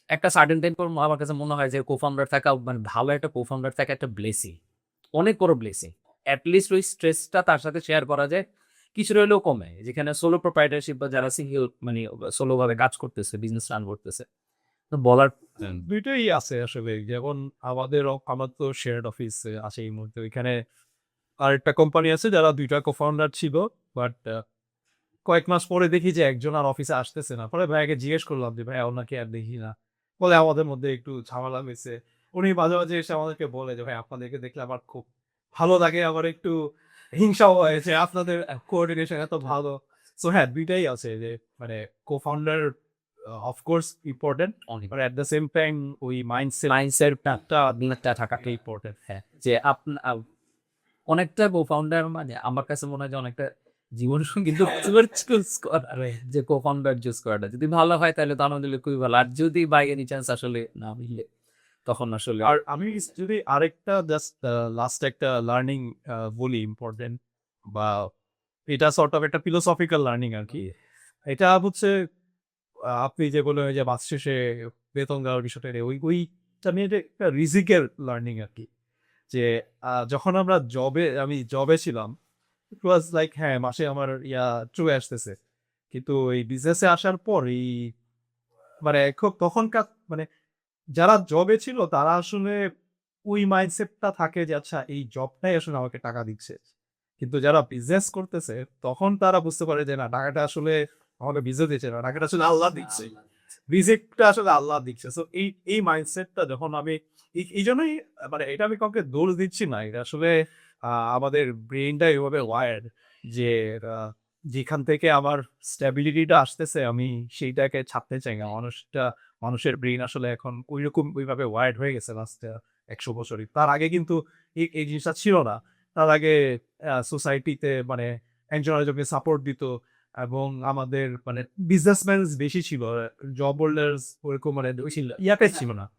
একটা সার্টেন টাইম পর আমার কাছে মনে হয় যে co-founder থাকা মানে ভালো একটা co-founder থাকা একটা ব্লেসিং। অনেক বড় ব্লেসিং। এট লিস্ট ওই স্ট্রেসটা তার সাথে শেয়ার করা যায়। কিছুটা হলেও কমে। যেখানে সোলো প্রোপ্রাইটারশিপ বা যারা সিঙ্গেল মানে সোলো ভাবে কাজ করতেছে, বিজনেস রান করতেছে। তো বলার দুইটাই আছে আসলে। যেমন আমার তো শেয়ার্ড অফিস আছে এই মুহূর্তে। ওইখানে আরেকটা কোম্পানি আছে যারা ২ টা co-founder ছিল। বাট কয়েক মাস পরে দেখি যে একজন আর অফিসে আসতেছে না। পরে ভাইয়াকে জিজ্ঞেস করলাম যে, "ভাইয়া ওনাকে আর দেখি না।" বলে, "আমাদের মধ্যে একটু ঝামেলা হইছে।" উনি মাঝে, মাঝে এসে আমাদেরকে বলে যে, "ভাই আপনাদেরকে দেখলে আমার খুব ভালো লাগে। আবার একটু হিংসাও হয় যে আপনাদের কোঅর্ডিনেশন এত ভালো।" সো হ্যাঁ, ২ টাই আছে যে মানে co-founder অফকোর্স ইম্পোর্টেন্ট। অনেক but at the same time ওই মাইন্ডসেটটা টা বিল্ডটা থাকাটা ইম্পর্টেন্ট। হ্যাঁ, যে অনেকটা co-founder মানে আমার কাছে মনে হয় যে অনেকটা জীবনসঙ্গী কিন্তু চুজ করা যে co-founder চুজ করাটা। যদি ভালো হয় তাহলে তো আলহামদুলিল্লাহ খুবই ভালো। আর যদি বাই এনি চান্স আসলে না মিলে তখন আসলে আর আমি যদি আরেকটা জাস্ট লাস্ট একটা লার্নিং বলি ইম্পোর্টেন্ট বা এটা সর্ট অফ একটা ফিলোসফিক্যাল লার্নিং আরকি। এটা হচ্ছে আপনি যে বললেন ওই যে মাস শেষে বেতন দেওয়ার বিষয়টা নিয়ে ওইটা নিয়ে যে একটা রিজিকের লার্নিং আরকি। যে যখন আমি জবে ছিলাম, ইট ওয়াজ লাইক হ্যাঁ, মাসে আমার চলে আসতেছে। কিন্তু এই বিজনেসে আসার পর মানে খুব তখনকার মানে যারা জবে ছিল তারা আসলে ওই মাইন্ডসেটটা থাকে যে আচ্ছা এই জবটাই আসলে আমাকে টাকা দিচ্ছে। কিন্তু যারা বিজনেস করতেছে তখন তারা বুঝতে পারে যে না টাকাটা আসলে আমাকে বিজনেস দিচ্ছে না। টাকাটা আসলে আল্লাহ দিচ্ছে। রিজিকটা আসলে আল্লাহ দিচ্ছে। সো এই মাইন্ডসেটটা যখন আমি এইজন্যই মানে এটা আমি কাউকে দোষ দিচ্ছি না। এটা আসলে আমাদের ব্রেইনটা এভাবে ওয়ার্ড যে আ যেখান থেকে আমার স্ট্যাবিলিটিটা আসতেছে আমি সেইটাকে ছাড়তে চাই না। মানুষের ব্রেইন আসলে এখন ওইভাবে ওয়ার্ড হয়ে গেছে লাস্ট ১০০ বছরই। তার আগে কিন্তু এই জিনিসটা ছিল না। তার আগে সোসাইটিতে মানে একজন আরেকজনকে সাপোর্ট দিত এবং আমাদের মানে বিজনেসম্যান বেশি ছিল। জব হোল্ডার্স ওরকম মানে ওই ইয়াটাই ছিল না।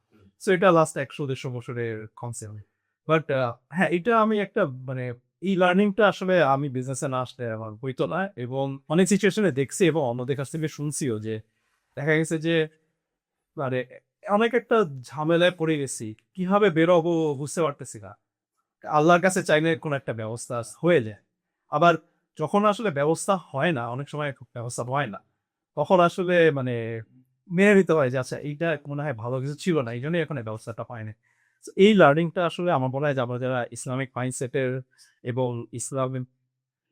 সো এটা লাস্ট ১০০-১৫০ বছরের কনসেপ্ট। বাট হ্যাঁ, এটা আমি একটা মানে এই লার্নিংটা আসলে আমি বিজনেসে না আসলে আমার হইতো না এবং অনেক সিচুয়েশনে দেখছি এবং অন্যদের কাছ থেকে শুনছিও যে দেখা গেছে যে মানে অনেক একটা ঝামেলায় পড়ে গেছি। কিভাবে বেরোবো বুঝতে পারতেছি না। আল্লাহর কাছে চাইলে কোনো একটা ব্যবস্থা হয়ে যায়। আবার যখন আসলে ব্যবস্থা হয় না, অনেক সময় ব্যবস্থা হয় না। তখন আসলে মানে মেনে নিতে হয় যে আচ্ছা এইটা মনে হয় ভালো কিছু ছিল না। এইজন্যই এখন এই ব্যবস্থাটা পাই নাই। সো এই লার্নিংটা আসলে আমার মনে হয় যে আমরা যারা ইসলামিক মাইন্ডসেটের এবং ইসলামী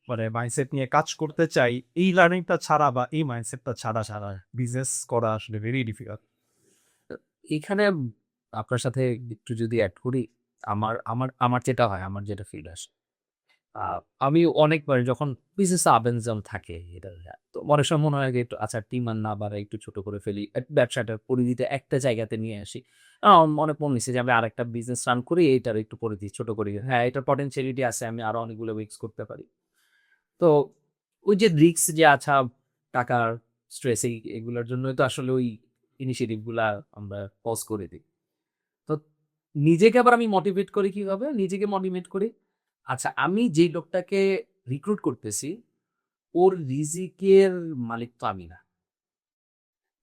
মানে মাইন্ডসেট নিয়ে কাজ করতে চাই, এই লার্নিংটা ছাড়া বা এই মাইন্ডসেটটা ছাড়া বিজনেস করা আসলে ভেরি ডিফিকাল্ট। এখানে আপনার সাথে একটু যদি এড করি, আমার যেটা হয়, আমার যেটা ফিল আসে। আ আমি অনেকবার যখন বিজনেস আপ এন্ড ডাউন থাকে এটা তো অনেক সময় মনে হয় যে একটু আচ্ছা টিম আর না বাড়াই একটু ছোট করে ফেলি। ব্যবসাটার পরিধিটা একটা জায়গাতে নিয়ে আসি। অনেক মনে হইছে যে আমি আরেকটা বিজনেস রান করি এইটার একটু পরিধি ছোট করি। হ্যাঁ, এটার পটেনশিয়ালিটি আছে আমি আরো অনেকগুলো উইকস করতে পারি। তো ওই যে রিস্ক যে আচ্ছা টাকার স্ট্রেস এগুলোর জন্যই তো আসলে ওই ইনিশিয়েটিভ গুলা আমরা পজ করে দিই। তো নিজেকে আবার আমি মোটিভেট করি কিভাবে? নিজেকে মোটিভেট করি, আচ্ছা আমি যেই লোকটাকে রিক্রুট করতেছি, ওর রিজিকের মালিক তো আমি না।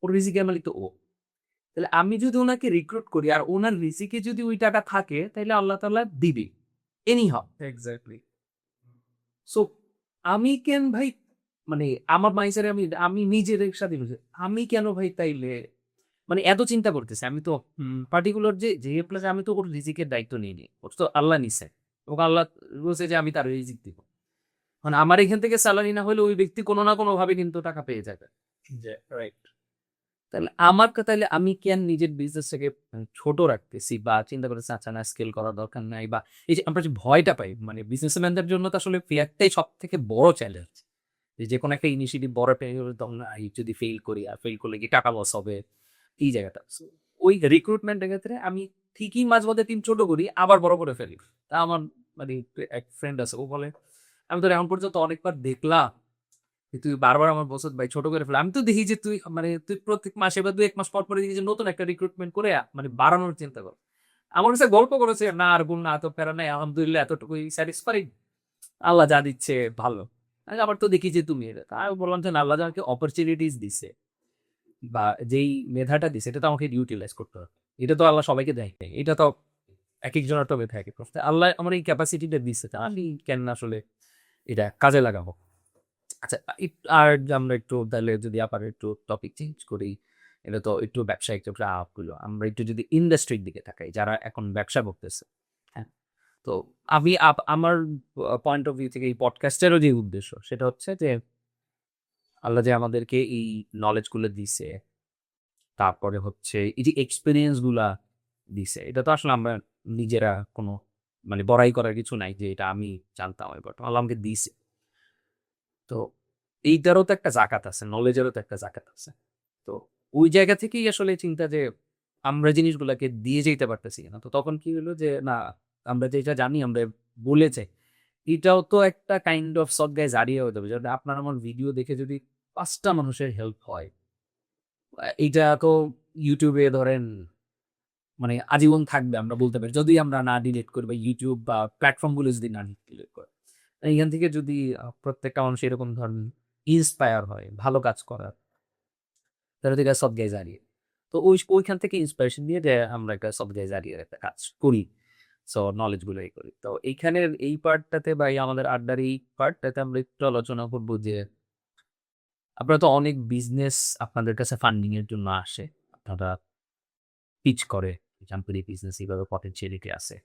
ওর রিজিকের মালিক তো ও। তাহলে আমি যদি উনাকে রিক্রুট করি আর উনার রিজিকে যদি ওই টাকা থাকে, তাইলে আল্লাহ তাআলা দিবে। এনিহাউ। এক্সাক্টলি। সো আমি কেন ভাই মানে আমার মাইন্ডসেটে আমি নিজের সাথে বুঝি, আমি কেন ভাই তাইলে মানে এত চিন্তা করতেছি। আমি তো পার্টিকুলার যে প্লাস আমি তো ওর রিজিকের দায়িত্ব নিইনি। ওর তো আল্লাহ নিছে। এবং আল্লাহ বলছে যে আমি তার রিজিক দিব। মানে আমার এখান থেকে স্যালারি না হলে ওই ব্যক্তি কোনো না কোনোভাবে কিন্তু টাকা পেয়ে যাবে। যে রাইট। তাইলে আমি কেন নিজের বিজনেসটাকে ছোট রাখতেছি বা চিন্তা করতেছি আচ্ছা না স্কেল করার দরকার নাই বা এই যে আমরা যে ভয়টা পাই মানে বিজনেসম্যানদের জন্য তো আসলে ফিয়ারটাই সবথেকে বড় চ্যালেঞ্জ। যেকোনো একটা ইনিশিয়েটিভ বড় তখন যদি ফেইল করি আর ফেইল করলে কি টাকা লস হবে এই জায়গাটা। So, ওই রিক্রুটমেন্টের ক্ষেত্রে আমি ঠিকই মাঝে মধ্যে টিম ছোট করি আবার বড় করে ফেলি। তা আমার মানে এক ফ্রেন্ড আছে ও বলে, "আমি তোর এখন পর্যন্ত অনেকবার দেখলাম যে তুই বারবার আমার বলছিস ভাই ছোট করে ফেলে।" আমি তো দেখি যে তুই প্রত্যেক মাসে বা ২-১ মাস পর, পরে দেখি যে নতুন একটা রিক্রুটমেন্ট করে মানে বাড়ানোর চিন্তা কর। আমার কাছে গল্প করেছে, "না আর গুণ না, এত প্যারা নাই। আলহামদুলিল্লাহ এতটুকুই স্যাটিসফাইড। আল্লাহ যা দিচ্ছে ভালো।" আমি আবার তো দেখি যে তুমি এটা। তা আমি বললাম যে, "না, আল্লাহ আমাকে অপরচুনিটিস দিছে। বা যেই মেধাটা দিছে এটা তো আমাকে ইউটিলাইজ করতে হবে। এটা তো আল্লাহ সবাইকে দেয় নাই। এটা তো একেকজনের তো মেধা একেক রকম। আল্লাহ আমার এই ক্যাপাসিটিটা দিছে। তা আমি কেন আসলে এটা কাজে লাগাবো? আচ্ছা, আর আমরা একটু তাহলে যদি আবার একটু টপিক চেঞ্জ করি, এটা তো একটু ব্যবসায়িক একটা আপগুলো। আমরা একটু যদি ইন্ডাস্ট্রির দিকে তাকাই, যারা এখন ব্যবসা করতেছে, হ্যাঁ? তো আমি আমার পয়েন্ট অফ ভিউ থেকে এই পডকাস্টেরও যে উদ্দেশ্য, সেটা হচ্ছে যে আল্লাহ যে আমাদেরকে এই নলেজ গুলো দিছে, তারপরে হচ্ছে এই যে এক্সপেরিয়েন্স গুলা দিছে, এটা তো আসলে আমরা নিজেরা কোনো মানে বড়াই করার কিছু নাই যে এটা আমি জানতাম, বাট আল্লাহ আমাকে দিছে। তো এইটারও তো একটা জাকাত আছে, নলেজেরও তো একটা জাকাত আছে। তো ওই জায়গা থেকেই আসলে চিন্তা যে আমরা জিনিসগুলাকে দিয়ে যেতে পারতেছি না। তো তখন কি হলো যে না, আমরা যেটা জানি আমরা বলে যাই। এটাও তো একটা কাইন্ড অফ সদগায়ে জারিয়া হতে হবে। যদি আপনার আমার ভিডিও দেখে যদি ৫ টা মানুষের হেল্প হয়, এইটা তো YouTube এ ধরেন মানে আজীবন থাকবে আমরা বলতে পারি। যদি আমরা না ডিলিট করি বা YouTube বা প্ল্যাটফর্ম গুলো যদি না ডিলিট করে। এইখান থেকে যদি প্রত্যেকটা মানুষ এরকম ধরেন ইন্সপায়ার হয় ভালো কাজ করার, তাহলে তো এটা সদগায়ে জারিয়া। তো ওইখান থেকে ইন্সপিরেশন নিয়ে যে আমরা একটা সদগায়ে জারিয়ার একটা কাজ করি। সো নলেজ গুলো করি। তো এইখানের এই পার্টটাতে বা এই আমাদের আড্ডার এই পার্টটাতে আমরা একটু আলোচনা করব যে আপনারা তো অনেক বিজনেস আপনাদের কাছে ফান্ডিং এর জন্য আসে। আপনারা পিচ করে এক্সাম্পল এই বিজনেস এভাবে পটেনশিয়ালিটি আছে।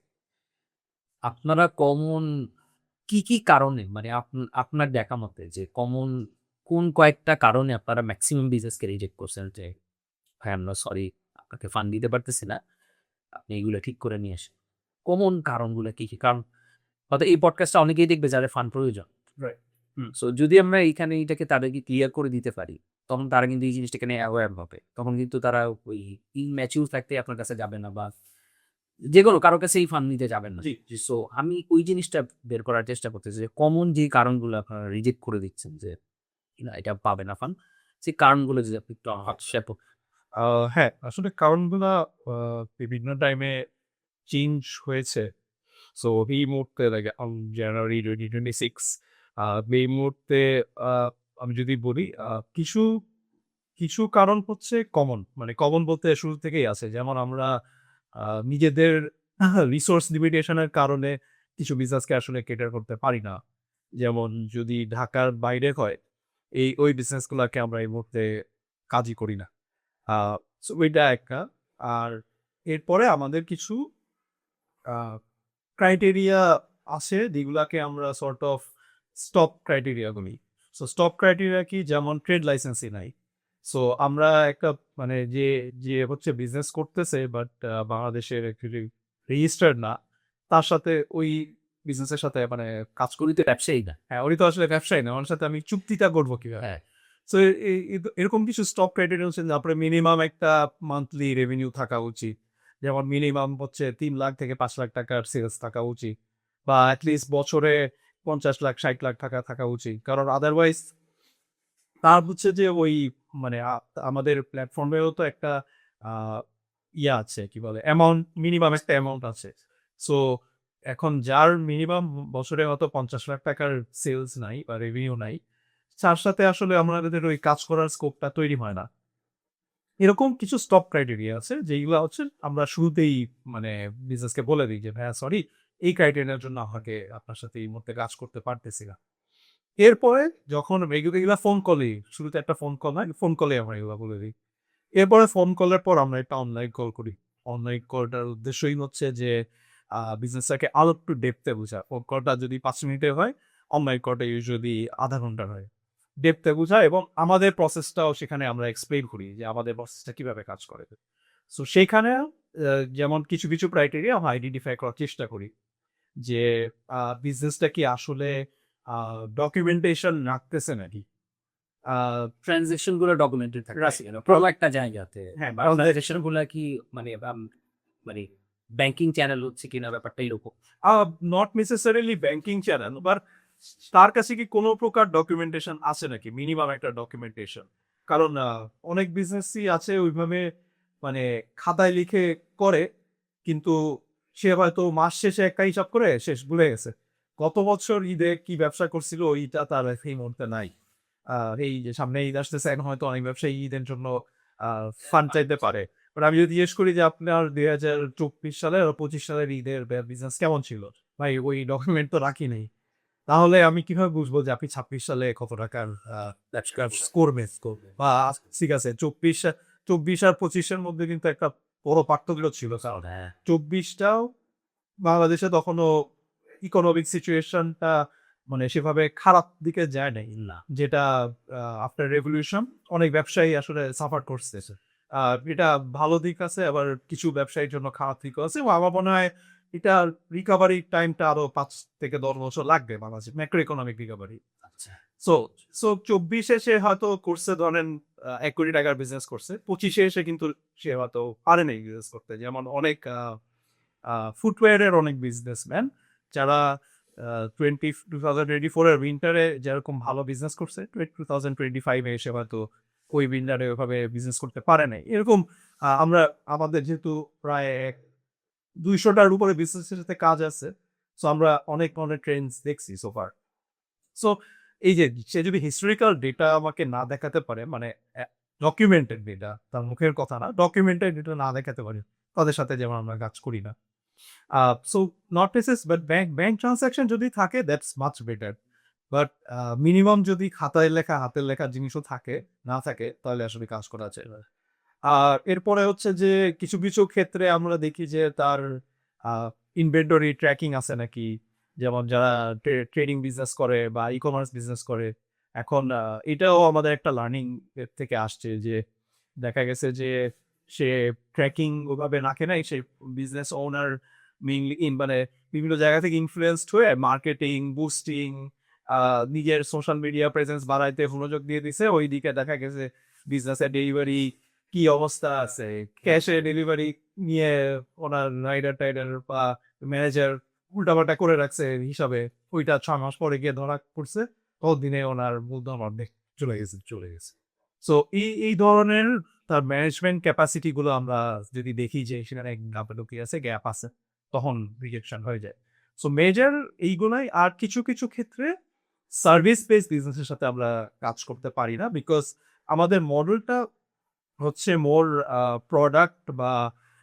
আপনারা কমন কি কারণে মানে আপনার দেখা মতে যে কমন কোন কয়েকটা কারণে আপনারা মেক্সিমাম বিজনেসকে রিজেক্ট করছেন যে ভাই আমরা সরি আপনাকে ফান্ড দিতে পারতেছি না। আপনি এগুলো ঠিক করে নিয়ে আসেন। কমন কারণগুলো কি? কারণ হয়তো এই পডকাস্টটা অনেকেই দেখবে যাদের ফান্ড প্রয়োজন। রাইট। সো যদি আমরা এইখানে এটাকে তাদেরকে ক্লিয়ার করে দিতে পারি, তখন তারা কিন্তু এই জিনিসটাকে নিয়ে অ্যাওয়্যার হবে। তখন কিন্তু তারা ওই ইম্যাচিউর থাকতে আপনার কাছে যাবে না বা যেকোনো কারো কাছেই ফান্ড নিতে যাবেন না। জি। সো আমি ওই জিনিসটা বের করার চেষ্টা করতেছি যে কমন যে কারণগুলো আপনারা রিজেক্ট করে দিচ্ছেন যে না এটা পাবে না ফান্ড, সেই কারণগুলো যদি আপনি একটু আমার শেয়ার হ্যাঁ, আসলে কারণগুলা আ বিভিন্ন টাইমে চেঞ্জ হয়েছে। সো এই মুহূর্তে লাইক জানুয়ারি 2026 আ এই মুহূর্তে আ আমি যদি বলি কিছু, কিছু কারণ হচ্ছে কমন। মানে কমন বলতে শুরু থেকেই আছে। যেমন আমরা নিজেদের রিসোর্স লিমিটেশন এর কারণে কিছু বিজনেসকে আসলে কেটার করতে পারি না। যেমন যদি ঢাকার বাইরে হয়, ওই বিজনেস গুলাকে আমরা এই মুহূর্তে কাজই করি না। আ সো ওইটা একটা। আর এরপরে আমাদের কিছু আ ক্রাইটেরিয়া আছে যেগুলাকে আমরা সর্ট অফ স্টপ ক্রাইটেরিয়া বলি। সো স্টপ ক্রাইটেরিয়া কি? যেমন ট্রেড লাইসেন্সই নাই। সো আমরা একটা মানে যে হচ্ছে বিজনেস করতেছে বাট বাংলাদেশের অ্যাকচুয়ালি রেজিস্টার্ড না, তার সাথে ওই বিজনেসের সাথে মানে কাজ করি তো ব্যবসায়ী না। হ্যাঁ, উনি তো আসলে ব্যবসায়ী না। ওনার সাথে আমি চুক্তিটা করব কিভাবে? হ্যাঁ, সো এরকম কিছু স্টক ক্রাইটেরিয়া হচ্ছে যে আপনার মিনিমাম একটা মান্থলি রেভিনিউ থাকা উচিত। যেমন মিনিমাম হচ্ছে ৩ লাখ থেকে ৫ লাখ টাকার সেলস থাকা উচিত। বা এট লিস্ট বছরে ৫০ লাখ ৬০ লাখ টাকা থাকা উচিত। কারণ আদারওয়াইজ তার হচ্ছে যে ওই মানে আমাদের প্ল্যাটফর্মেও তো একটা আ ইয়া আছে কি বলে? অ্যামাউন্ট মিনিমাম একটা অ্যামাউন্ট আছে। সো এখন যার মিনিমাম বছরে হয়তো ৫০ লাখ টাকার সেলস নাই বা রেভিনিউ নাই, তার সাথে আসলে আমাদের ওই কাজ করার স্কোপটা তৈরি হয় না। এরকম কিছু স্টপ ক্রাইটেরিয়া আছে যেইগুলা হচ্ছে আমরা শুরুতেই মানে বিজনেসকে বলে দিই যে, "ভাইয়া সরি, এই ক্রাইটেরিয়ার জন্য আমাকে আপনার সাথে এই মুহূর্তে কাজ করতে পারতেছি না।" এরপরে যখন এগুলা ফোন কলেই, শুরুতে একটা ফোন কল হয়, ফোন কলেই আমরা এগুলা বলে দিই। এরপরে ফোন কলের পর আমরা একটা অনলাইন কল করি। অনলাইন কলটার উদ্দেশ্যই হচ্ছে যে বিজনেসটাকে আরো একটু ডেপথ এ বুঝা। ফোন কলটা যদি ৫ মিনিটের হয়, অনলাইন কলটা ইউজুয়ালি ০.৫ ঘন্টার হয়। ডেপথ এ বুঝা এবং আমাদের প্রসেসটাও সেখানে আমরা এক্সপ্লেইন করি যে আমাদের প্রসেসটা কিভাবে কাজ করে। সো সেইখানে যেমন কিছু, কিছু ক্রাইটেরিয়া আমরা আইডেন্টিফাই করার চেষ্টা করি। যে বিজনেসটা কি আসলে আ ডকুমেন্টেশন রাখতেছে নাকি? আ ট্রান্সেকশন গুলো ডকুমেন্টেড থাকতেছে রাইট। কোনো একটা জায়গাতে। হ্যাঁ, বা ট্রান্সেকশন গুলা কি মানে মানে ব্যাংকিং চ্যানেল হচ্ছে কিনা ব্যাপারটা এরকম। আ not necessarily banking channel but তার কাছে কি কোনো প্রকার ডকুমেন্টেশন আছে নাকি? মিনিমাম একটা ডকুমেন্টেশন। কারণ অনেক বিজনেসই আছে ওইভাবে মানে খাতায় লিখে করে, কিন্তু সে হয়তো মাস শেষে একটা হিসাব করে শেষ ভুলে গেছে। গত বছর ঈদে কি ব্যবসা করছিল ওইটা তার এই মুহূর্তে নাই। আ এই যে সামনে ঈদ আসতেছে এখন হয়তো অনেক ব্যবসায়ী ঈদের জন্য ফান্ড চাইতে পারে। বাট আমি যদি জিজ্ঞেস করি যে আপনার 2024 সালের আর 25 সালের ঈদের বিজনেস কেমন ছিল? ভাই ওই ডকুমেন্ট তো রাখি নাই। তাহলে আমি কিভাবে বুঝবো যে আপনি 26 সালে কত টাকার করবেন? বা ঠিক আছে 24 আর 25 এর মধ্যে কিন্তু একটা বড় পার্থক্য ছিল। কারণ 24 টাও বাংলাদেশে তখনও ইকোনমিক সিচুয়েশনটা মানে সেভাবে খারাপ দিকে যায় নাই। না। যেটা আফটার রেভলিউশন অনেক ব্যবসায়ী আসলে সাফার করছে। এটা ভালো দিক আছে, আবার কিছু ব্যবসায়ীর জন্য খারাপ দিকও আছে। এবং আমার মনে হয় এটার রিকভারি টাইমটা আরো ৫ থেকে ১০ বছর লাগবে বাংলাদেশে ম্যাক্রো ইকোনমিক রিকভারি। আচ্ছা। সো সো ২৪ এ সে হয়তো করছে ধরেন ৳১,০০,০০,০০০ টাকার বিজনেস করছে। ২৫ এ এসে কিন্তু সে হয়তো পারে নাই বিজনেস করতে। যেমন অনেক ফুটওয়্যার এর অনেক বিজনেসম্যান যারা 2024 এর উইন্টারে যেরকম ভালো বিজনেস করছে, 2025 এ এসে হয়তো ওই উইন্টারে ওইভাবে বিজনেস করতে পারে নাই। এরকম আমরা আমাদের যেহেতু প্রায় ২০০ টার উপরে বিজনেসের সাথে কাজ আছে। সো আমরা অনেক ধরনের ট্রেন্ডস দেখছি সো ফার। সো এই যে সে যদি হিস্টোরিক্যাল ডেটা আমাকে না দেখাতে পারে মানে ডকুমেন্টেড ডেটা, তার মুখের কথা না, ডকুমেন্টেড ডেটা না দেখাতে পারে, তাদের সাথে যেমন আমরা কাজ করি না। So not necessarily but bank transaction যদি থাকে that's much better. But minimum যদি খাতায় লেখা, হাতের লেখা জিনিসও থাকে, না থাকে তাহলে আসলে কাজ করা যায় না। আর এরপরে হচ্ছে যে কিছু ক্ষেত্রে আমরা দেখি যে তার ইনভেন্টরি ট্র্যাকিং আছে নাকি। যেমন যারা ট্রেডিং বিজনেস করে বা ই-কমার্স বিজনেস করে। এখন এটাও আমাদের একটা লার্নিং এর থেকে আসছে যে দেখা গেছে যে সে ট্র্যাকিং ওভাবে রাখে নাই। সেই বিজনেস ওনার মেইনলি মানে বিভিন্ন জায়গা থেকে ইনফ্লুয়েন্সড হয়ে মার্কেটিং, বুস্টিং, নিজের সোশ্যাল মিডিয়া প্রেজেন্স বাড়াইতে মনোযোগ দিয়ে দিছে। ওইদিকে দেখা গেছে বিজনেসের ডেলিভারি কি অবস্থা আছে, ক্যাশে ডেলিভারি নিয়ে ওনার রাইডার-টাইডার বা ম্যানেজার উল্টাপাল্টা করে রাখছে হিসাবে। ওইটা ৬ মাস পরে গিয়ে ধরা পড়ছে। ততদিনে ওনার মূলধন অর্ধেক চলে গেছে। সো এই ধরনের তার ম্যানেজমেন্ট ক্যাপাসিটি গুলো আমরা যদি দেখি যে সেখানে গাফিলতি আছে, গ্যাপ আছে, তখন রিজেকশন হয়ে যায়। সো মেজর এইগুলাই। আর কিছু ক্ষেত্রে সার্ভিস বেসড বিজনেসের সাথে আমরা কাজ করতে পারি না। বিকজ আমাদের মডেলটা হচ্ছে মোর প্রোডাক্ট বা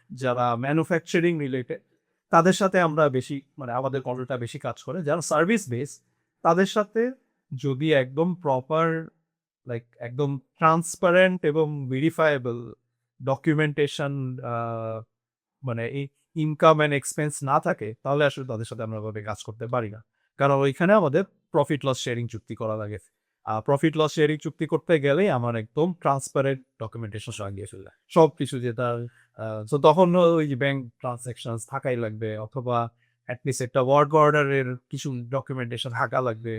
যারা ম্যানুফ্যাকচারিং রিলেটেড তাদের সাথে আমরা বেশি মানে আমাদের মডেলটা বেশি কাজ করে। যারা সার্ভিস বেস তাদের সাথে যদি একদম প্রপার লাইক একদম ট্রান্সপারেন্ট এবং ভেরিফায়েবল ডকুমেন্টেশন মানে এই ইনকাম অ্যান্ড এক্সপেন্স না থাকে তাহলে আসলে তাদের সাথে আমরা ওভাবে কাজ করতে পারি না। কারণ ওইখানে আমাদের প্রফিট লস শেয়ারিং চুক্তি করা লাগে। প্রফিট লস শেয়ারিং চুক্তি করতে গেলেই আমার একদম ট্রান্সপারেন্ট ডকুমেন্টেশন লাগিয়ে ফেলে সবকিছু যেটা তো তখন ওই যে ব্যাংক ট্রানজাকশন থাকাই লাগবে, অথবা অ্যাটলিস্ট একটা ওয়ার্ক অর্ডারের কিছু ডকুমেন্টেশন থাকা লাগবে।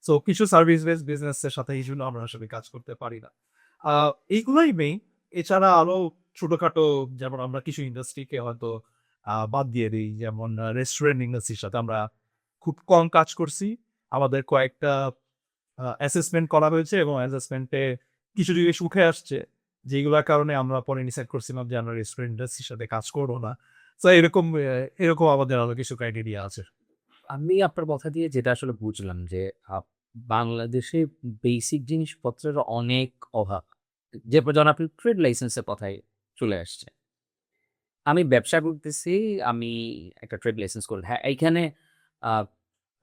সো কিছু সার্ভিস বেস বিজনেসের সাথে এই জন্য আমরা আসলে কাজ করতে পারি না। এইগুলোই মেইন। এছাড়া আরো ছোটখাটো যেমন আমরা কিছু ইন্ডাস্ট্রিকে হয়তো বাদ দিয়ে দিই, যেমন রেস্টুরেন্ট ইন্ডাস্ট্রির সাথে আমরা খুব কম কাজ করছি। আমাদের কয়েকটা অ্যাসেসমেন্ট করা হয়েছে এবং অ্যাসেসমেন্টে কিছু জিনিস উঠে আসছে যেগুলোর কারণে আমরা পরে ডিসাইড করছিলাম যে আমরা রেস্টুরেন্ট ইন্ডাস্ট্রির সাথে কাজ করবো না। তো এরকম আমাদের আরো কিছু ক্রাইটেরিয়া আছে। আমি আপনার কথা দিয়ে যেটা আসলে বুঝলাম যে বাংলাদেশে বেসিক জিনিসপত্রের অনেক অভাব। যে যখন আপনি ট্রেড লাইসেন্সের কথায় চলে আসছে। আমি ব্যবসা করতেছি, আমি একটা ট্রেড লাইসেন্স করি। হ্যাঁ, এইখানে আ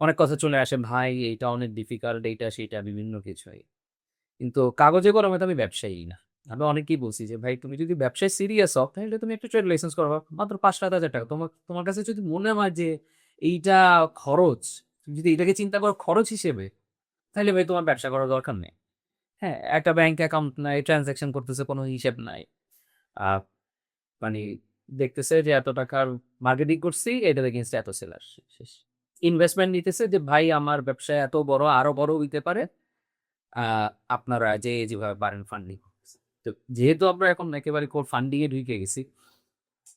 অনেক কথা চলে আসে, ভাই এইটা অনেক ডিফিকাল্ট, এইটা সেইটা বিভিন্ন কিছুই। কিন্তু কাগজে কলমে তো আমি ব্যবসায়ী না। আমি অনেককেই বলছি যে, "ভাই তুমি যদি ব্যবসায় সিরিয়াস হও, তাহলে তুমি একটা ট্রেড লাইসেন্স করো। মাত্র ৳৫,০০০-৭,০০০ তোমার কাছে যদি মনে হয় যে এইটা খরচ, তুমি যদি এটাকে চিন্তা করো খরচ হিসেবে, তাইলে ভাই তোমার ব্যবসা করার দরকার নেই।" হ্যাঁ, একটা ব্যাংক অ্যাকাউন্ট নাই, ট্রান্সেকশন করতেছে, কোনো হিসেব নাই। আ মানে দেখতেছে যে এত টাকার মার্কেটিং করছি, এটার এগেইনস্ট এত সেল আসছে, শেষ। ইনভেস্টমেন্ট নিতেছে যে ভাই আমার ব্যবসা এত বড়, আরো বড় হইতে পারে। আ আপনারা যেভাবে পারেন ফান্ডিং করতেছেন। তো যেহেতু আমরা এখন একেবারে কোর ফান্ডিং এ ঢুকে গেছি,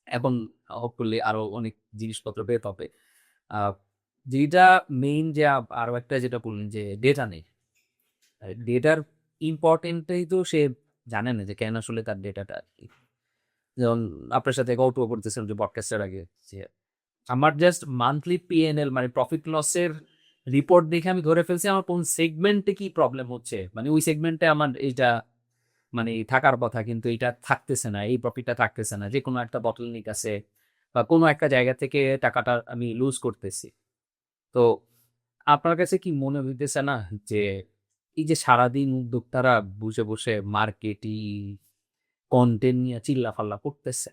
এখন হোপফুলি আরো অনেক জিনিসপত্র বের হবে। আ যেটা মেইন যে আরো একটা যেটা বললেন যে ডেটা নেই। ডেটার ইম্পোর্টেন্টটাই তো সে জানে না যে কেন আসলে তার ডেটাটা আরকি। যেমন আপনার সাথে গল্প করতেছিলাম যে পডকাস্টের আগে যে আমার জাস্ট মান্থলি P&L মানে প্রফিট লসের রিপোর্ট দেখে আমি ধরে ফেলছি আমার কোন সেগমেন্টে কি প্রবলেম হচ্ছে। মানে ওই সেগমেন্টে আমার এইটা মানে থাকার কথা কিন্তু এটা থাকতেছে না, এই প্রফিটটা থাকতেছে না, যে কোনো একটা বটলনেক আছে বা কোনো একটা জায়গা থেকে টাকাটা আমি লুজ করতেছি। তো আপনার কাছে কি মনে হইতেছে না যে এই যে সারাদিন উদ্যোক্তারা বসে বসে মার্কেটিং কন্টেন্ট নিয়ে চিল্লাফাল্লা করতেছে,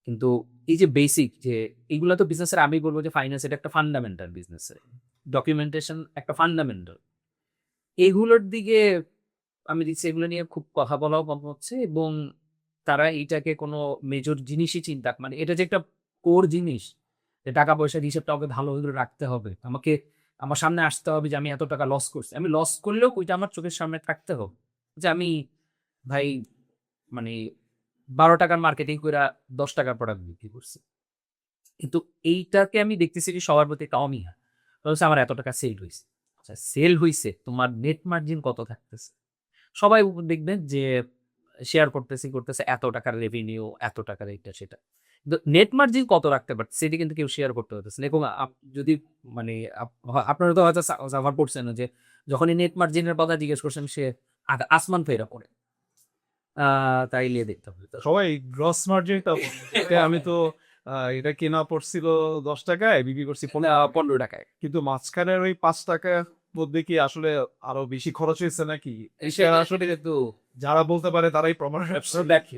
কিন্তু এই যে বেসিক যে এগুলা তো বিজনেসের, আমি বলবো যে ফাইন্যান্স এটা একটা ফান্ডামেন্টাল, বিজনেসের ডকুমেন্টেশন একটা ফান্ডামেন্টাল, এগুলোর দিকে আমি দেখছি এগুলো নিয়ে খুব কথা বলাও কম হচ্ছে, এবং তারা এইটাকে কোনো মেজর জিনিসই চিন্তা, মানে এটা যে একটা কোর জিনিস, যে টাকা পয়সার হিসেবটা আমাকে ভালো করে রাখতে হবে, আমাকে আমার সামনে আসতে হবে যে আমি এত টাকা লস করছি, আমি লস করলেও ওইটা আমার চোখের সামনে থাকতে হবে যে আমি ভাই মানে 12 টাকার মার্কেটিং করে 10 টাকার প্রোডাক্ট বিক্রি করছি। কিন্তু এইটাকে আমি দেখতেছি যে সবার প্রতি একটা অনীহা। হচ্ছে আমার এত টাকা সেল হইছে। আচ্ছা, সেল হইছে, তোমার নেট মার্জিন কত থাকতেছে? সবাই দেখবেন যে শেয়ার করতেছে এত টাকার রেভিনিউ, এত টাকার এইটা সেটা। কিন্তু নেট মার্জিন কত রাখতে পারছে সেটি কিন্তু কেউ শেয়ার করতে পারতেছে না। এবং যদি মানে আপনারা তো হয়তো সাফার করছেন না যে যখনই নেট মার্জিনের কথা জিজ্ঞেস করছেন সে আসমান ফেরা পড়ে। তাইলে দেখতে হবে তো। সবাই গ্রস মার্জিনটা আমি তো এটা কেনা পড়ছিল 10 টাকায়, বিক্রি করছি 15 টাকায়। কিন্তু মাঝখানের ওই 5 টাকার মধ্যে কি আসলে আরো বেশি খরচ হয়েছে নাকি? সেটা আসলে কিন্তু যারা বলতে পারে তারাই প্রমাণ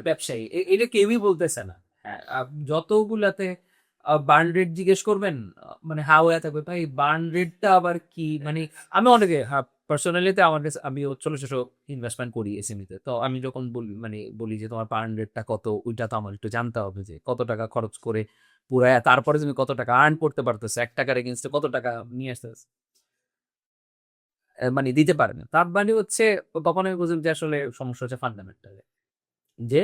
ব্যবসায়ী এটা কেউই বলতেছে না। হ্যাঁ, যতগুলাতে বার্ন রেট জিজ্ঞেস করবেন, মানে হাও থাকবে ভাই, বার্ন রেটটা আবার কি, মানে আমি অনেকে পার্সোনালিতে আমার কাছে, আমিও ছোট ছোট ইনভেস্টমেন্ট করি এসএমইতে, তো আমি যখন বলি যে তোমার বার্ন রেটটা কত, ওইটা তো আমার একটু জানতে হবে যে কত টাকা খরচ করে পুরায়, তারপরে তুমি কত টাকা আর্ন করতে পারতেছো, 1 টাকার এগেনস্টে কত টাকা নিয়ে আসতেছে, মানে দিতে পারে না। তার মানে হচ্ছে তখন আমি বুঝলাম যে আসলে সমস্যা হচ্ছে ফান্ডামেন্টাল, যে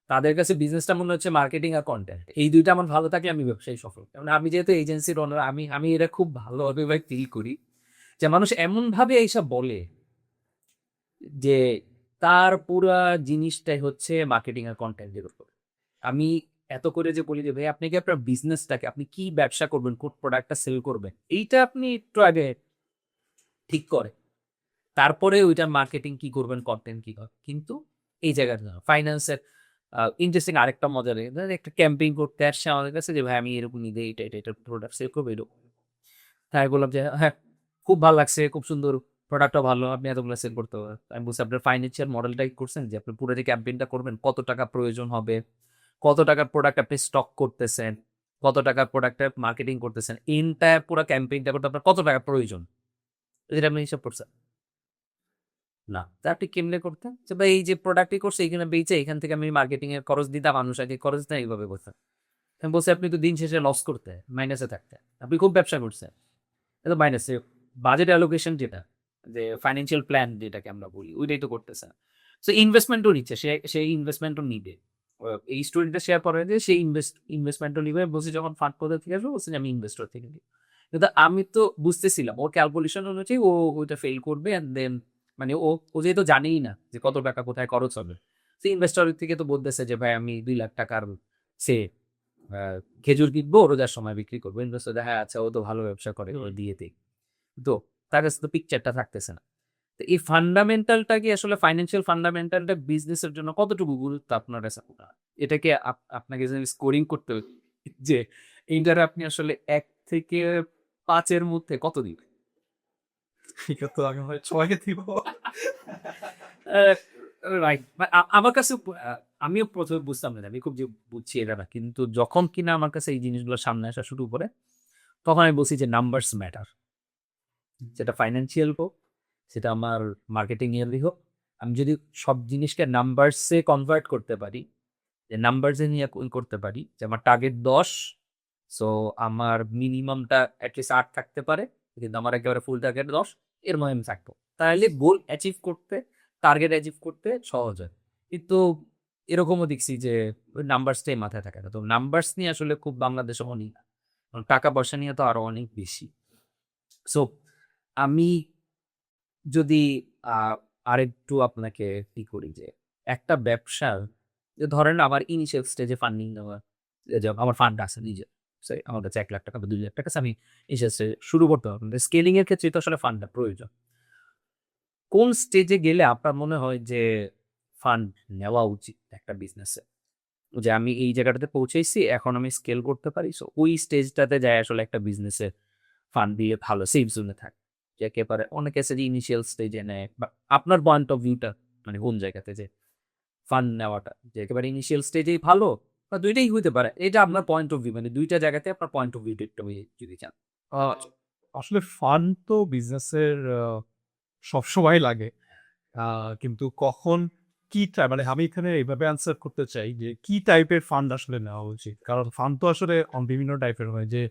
তাদের কাছে বিজনেসটা মনে হচ্ছে মার্কেটিং আর কন্টেন্ট, এই দুইটা আমার ভালো থাকলে আমি ব্যবসায়ী সফল। কারণ আমি যেহেতু এজেন্সির ওনার, আমি এটা খুব ভালোভাবে ভাই ফিল করি যে মানুষ এমন ভাবে এইসব বলে যে তার পুরা জিনিসটাই হচ্ছে মার্কেটিং আর কন্টেন্টের উপর। আমি এত করে যে বলি যে ভাই আপনি কি আপনার বিজনেসটাকে, আপনি কি ব্যবসা করবেন, কোন প্রোডাক্টটা সেল করবেন, এইটা আপনি একটু আগে ঠিক করে তারপরে ওইটার মার্কেটিং কি করবেন, কন্টেন্ট কি করবেন। কিন্তু এই জায়গাটা ফাইন্যান্সের ইন্টারেস্টিং আরেকটা মজা লাগে, ধরেন একটা ক্যাম্পেইন করতে আসছে আমাদের কাছে যে ভাই আমি এরকম নিতে এটা প্রোডাক্ট সেল করবো এরকম। তাই বললাম যে হ্যাঁ, খুব ভালো লাগছে, খুব সুন্দর, প্রোডাক্টটা ভালো, আপনি এতগুলো সেল করতে পারবেন। আমি বলছি আপনার ফাইন্যান্সিয়াল মডেলটাই করছেন যে আপনি পুরো যে ক্যাম্পেইনটা করবেন, কত টাকা প্রয়োজন হবে, কত টাকার প্রোডাক্ট আপনি স্টক করতেছেন, কত টাকার প্রোডাক্টের মার্কেটিং করতেছেন, এন্টায়ার পুরো ক্যাম্পেইনটা করতে আপনার কত টাকা প্রয়োজন, যেটা আপনি হিসাব করছেন না। তা আপনি কেমনে করতেন? যে ভাই এই যে প্রোডাক্টই করছে এখানে বেচে এখান থেকে আমি মার্কেটিং এর খরচ দিতাম, মানুষ আগে খরচ দিতাম, এইভাবে করতেন। আমি বলছি আপনি তো দিন শেষে লস করতে, মাইনাসে থাকতে। আপনি খুব ব্যবসা করছেন। এটা মাইনাসে, বাজেট অ্যালোকেশন যেটা, যে ফাইন্যান্সিয়াল প্ল্যান যেটাকে আমরা বলি, ওইটাই তো করতেছে না। সো ইনভেস্টমেন্টও নিচ্ছে, সেই ইনভেস্টমেন্টও নিবে। এই স্টোরিটা শেয়ার করে যে সেই ইনভেস্টমেন্টও নিবে। বলছি যখন ফান্ড কোথা থেকে আসবে, বলছি যে আমি ইনভেস্টর থেকে নিই। কিন্তু আমি তো বুঝতেছিলাম ওর ক্যালকুলেশন অনুযায়ী ও ওইটা ফেল করবে, অ্যান্ড দেন মানে ও যেহেতু জানেই না যে কত টাকা কোথায় খরচ হবে, সে ইনভেস্টর থেকে তো বলতেছে যে ভাই আমি 2 লাখ টাকার সে খেজুর কিনবো, রোজার সময় বিক্রি করবো। ইনভেস্টর হ্যাঁ আচ্ছা, ও তো ভালো ব্যবসা করে, ও দিয়ে দিই। তো তার কাছে তো পিকচারটা থাকতেছে না। তো এই ফান্ডামেন্টালটা কি আসলে, ফাইন্যান্সিয়াল ফান্ডামেন্টালটা বিজনেসের জন্য কতটুকু গুরুত্ব আপনার কাছে মনে হয়? এটাকে আপনাকে যদি স্কোরিং করতে হবে যে এইটারে আপনি আসলে 1 থেকে 5-এর মধ্যে কত দিবেন? এটা তো আমি হয় 6 দিব। রাইট। আমার কাছে আমিও প্রথমে বুঝতাম না, আমি খুব যে বুঝছি এটা না, কিন্তু যখন কিনা আমার কাছে এই জিনিসগুলো সামনে আসা শুরু করে, তখন আমি বলছি যে নাম্বারস ম্যাটার। সেটা ফাইন্যান্সিয়াল হোক, সেটা আমার মার্কেটিং এরই হোক, আমি যদি সব জিনিসকে নাম্বারসে কনভার্ট করতে পারি, যে নাম্বারসে নিয়ে করতে পারি যে আমার টার্গেট 10, সো আমার মিনিমামটা অ্যাটলিস্ট 8 থাকতে পারে, কিন্তু আমার একেবারে ফুল টার্গেট 10, এর মধ্যে আমি থাকবো। তাহলে গোল অ্যাচিভ করতে, টার্গেট অ্যাচিভ করতে সহজ হয়। কিন্তু এরকমও দেখছি যে ওই নাম্বারসটাই মাথায় থাকে না। তো নাম্বারস নিয়ে আসলে খুব বাংলাদেশে অনেক, টাকা পয়সা নিয়ে তো আরো অনেক বেশি। সো আমি যদি আরেকটু আপনাকে করি যে একটা ব্যবসার, যে ধরেন আমার ইনিশিয়াল স্টেজে ফান্ডিং নেওয়া, যে আমার ফান্ড আছে নিজের, আমার কাছে 1 লাখ টাকা বা 2 লাখ টাকা আছে, আমি ইনিশিয়াল স্টেজে শুরু করতে পারবো। স্কেলিং এর ক্ষেত্রে তো আসলে ফান্ডটা প্রয়োজন। কোন স্টেজে গেলে আপনার মনে হয় যে ফান্ড নেওয়া উচিত একটা বিজনেসে? যে আমি এই জায়গাটাতে পৌঁছেছি, এখন আমি স্কেল করতে পারি। সো ওই স্টেজটাতে যাই আসলে একটা বিজনেসে ফান্ড দিয়ে ভালো সেফ জোনে থাকে। যে একেবারে অনেকে আছে যে ইনিশিয়াল স্টেজে নেয় বা আপনার পয়েন্ট অফ ভিউটা মানে কোন জায়গাতে যে ফান্ড নেওয়াটা যে একেবারে ইনিশিয়াল স্টেজেই ভালো বা ২ টাই হইতে পারে। এটা আপনার পয়েন্ট অফ ভিউ মানে ২ টা জায়গাতে আপনার পয়েন্ট অফ ভিউ টা একটু যদি চান। আহ, আসলে ফান্ড তো বিজনেসের সবসময় লাগে, কিন্তু কখন কি মানে আমি এখানে এইভাবে আনসার করতে চাই যে কি টাইপের ফান্ড আসলে নেওয়া উচিত, কারণ ফান্ড তো আসলে বিভিন্ন টাইপের হয়। যে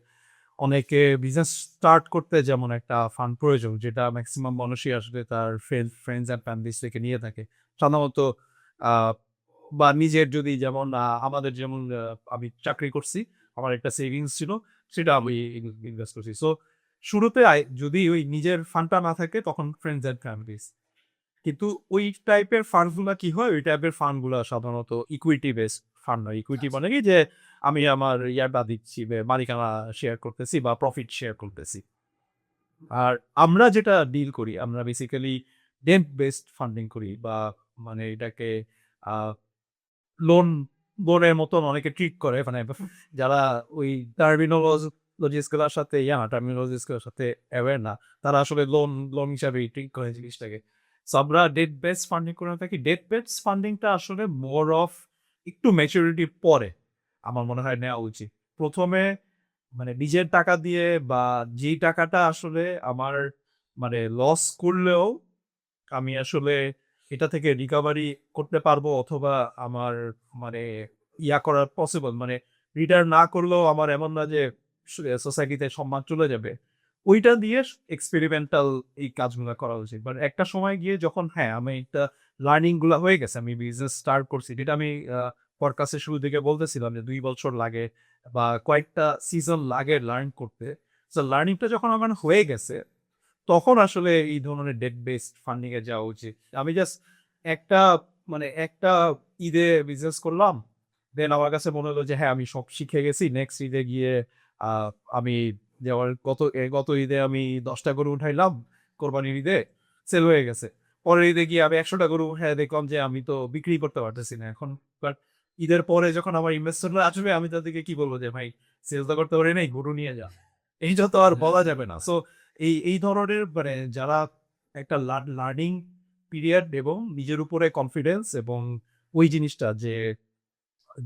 অনেকে বিজনেস স্টার্ট করতে যেমন একটা ফান্ড প্রয়োজন, যেটা ম্যাক্সিমাম মানুষই আসলে তার ফ্রেন্ডস অ্যান্ড ফ্যামিলিজ থেকে নিয়ে থাকে সাধারণত। আহ, বা নিজের যদি যেমন আমাদের যেমন আমি চাকরি করছি, আমার একটা সেভিংস ছিল, সেটা আমি ইনভেস্ট করছি। সো শুরুতে যদি ওই নিজের ফান্ডটা না থাকে তখন ফ্রেন্ডস অ্যান্ড ফ্যামিলিজ। কিন্তু ওই টাইপের ফান্ডগুলা কি হয়, ওই টাইপের ফান্ডগুলা সাধারণত ইকুইটি বেসড ফান্ড নয়। ইকুইটি মানে কি যে আমি আমার ইয়ারটা দিচ্ছি, মালিকানা শেয়ার করতেছি বা প্রফিট শেয়ার করতেছি। আর আমরা যেটা ডিল করি, আমরা বেসিক্যালি ডেট বেসড ফান্ডিং করি, বা মানে এটাকে লোন লোনের মতন অনেকে ট্রিট করে, মানে যারা ওই টার্মিনোলজিস গুলোর সাথে টার্মিনোলজিস গুলোর সাথে অ্যাওয়্যার না, তারা আসলে লোন লোন হিসাবে ট্রিট করে জিনিসটাকে। সো আমরা ডেট বেসড ফান্ডিং করে থাকি। ডেট বেসড ফান্ডিংটা আসলে মোর অফ একটু ম্যাচুরিটির পরে আমার মনে হয় নেওয়া উচিত। প্রথমে মানে নিজের টাকা দিয়ে, বা যেই টাকাটা আসলে আমার মানে লস করলেও আমি আসলে এটা থেকে রিকভারি করতে পারবো, অথবা আমার মানে ইয়া করা পসিবল, মানে রিটার্ন না করলেও আমার এমন না যে সোসাইটিতে সম্মান চলে যাবে। ওইটা দিয়ে এক্সপেরিমেন্টাল এই কাজগুলো করা উচিত। বাট একটা সময় গিয়ে যখন আমি একটা লার্নিং গুলা হয়ে গেছে, আমি বিজনেস স্টার্ট করছি, যেটা আমি পডকাস্টের শুরু দিকে বলতেছিলাম যে ২ বছর লাগে বা কয়েকটা সিজন লাগে লার্ন করতে। লার্নিংটা যখন আমার হয়ে গেছে, তখন আসলে এই ধরনের ডেট বেসড ফান্ডিং এ যাওয়া উচিত। আমি জাস্ট একটা একটা ঈদে বিজনেস করলাম, দেন আমার কাছে মনে হলো যে আমি সব শিখে গেছি। নেক্সট ঈদে গিয়ে আহ, আমি যেমন গত ঈদে আমি 10টা গরু উঠাইলাম, কোরবানির ঈদে সেল হয়ে গেছে। পরের ঈদে গিয়ে আমি 100টা গরু উঠাই দেখলাম যে আমি তো বিক্রি করতে পারতেছি না এখন। বাট ঈদের পরে যখন আমার ইনভেস্টররা আসবে, আমি তাদেরকে কি বলবো যে ভাই, সেল তো করতে পারি নাই, গরু নিয়ে যা। এইটা তো আর বলা যাবে না। সো এই এই ধরনের মানে যারা একটা লার্নিং পিরিয়ড এবং নিজের উপরে কনফিডেন্স এবং ওই জিনিসটা যে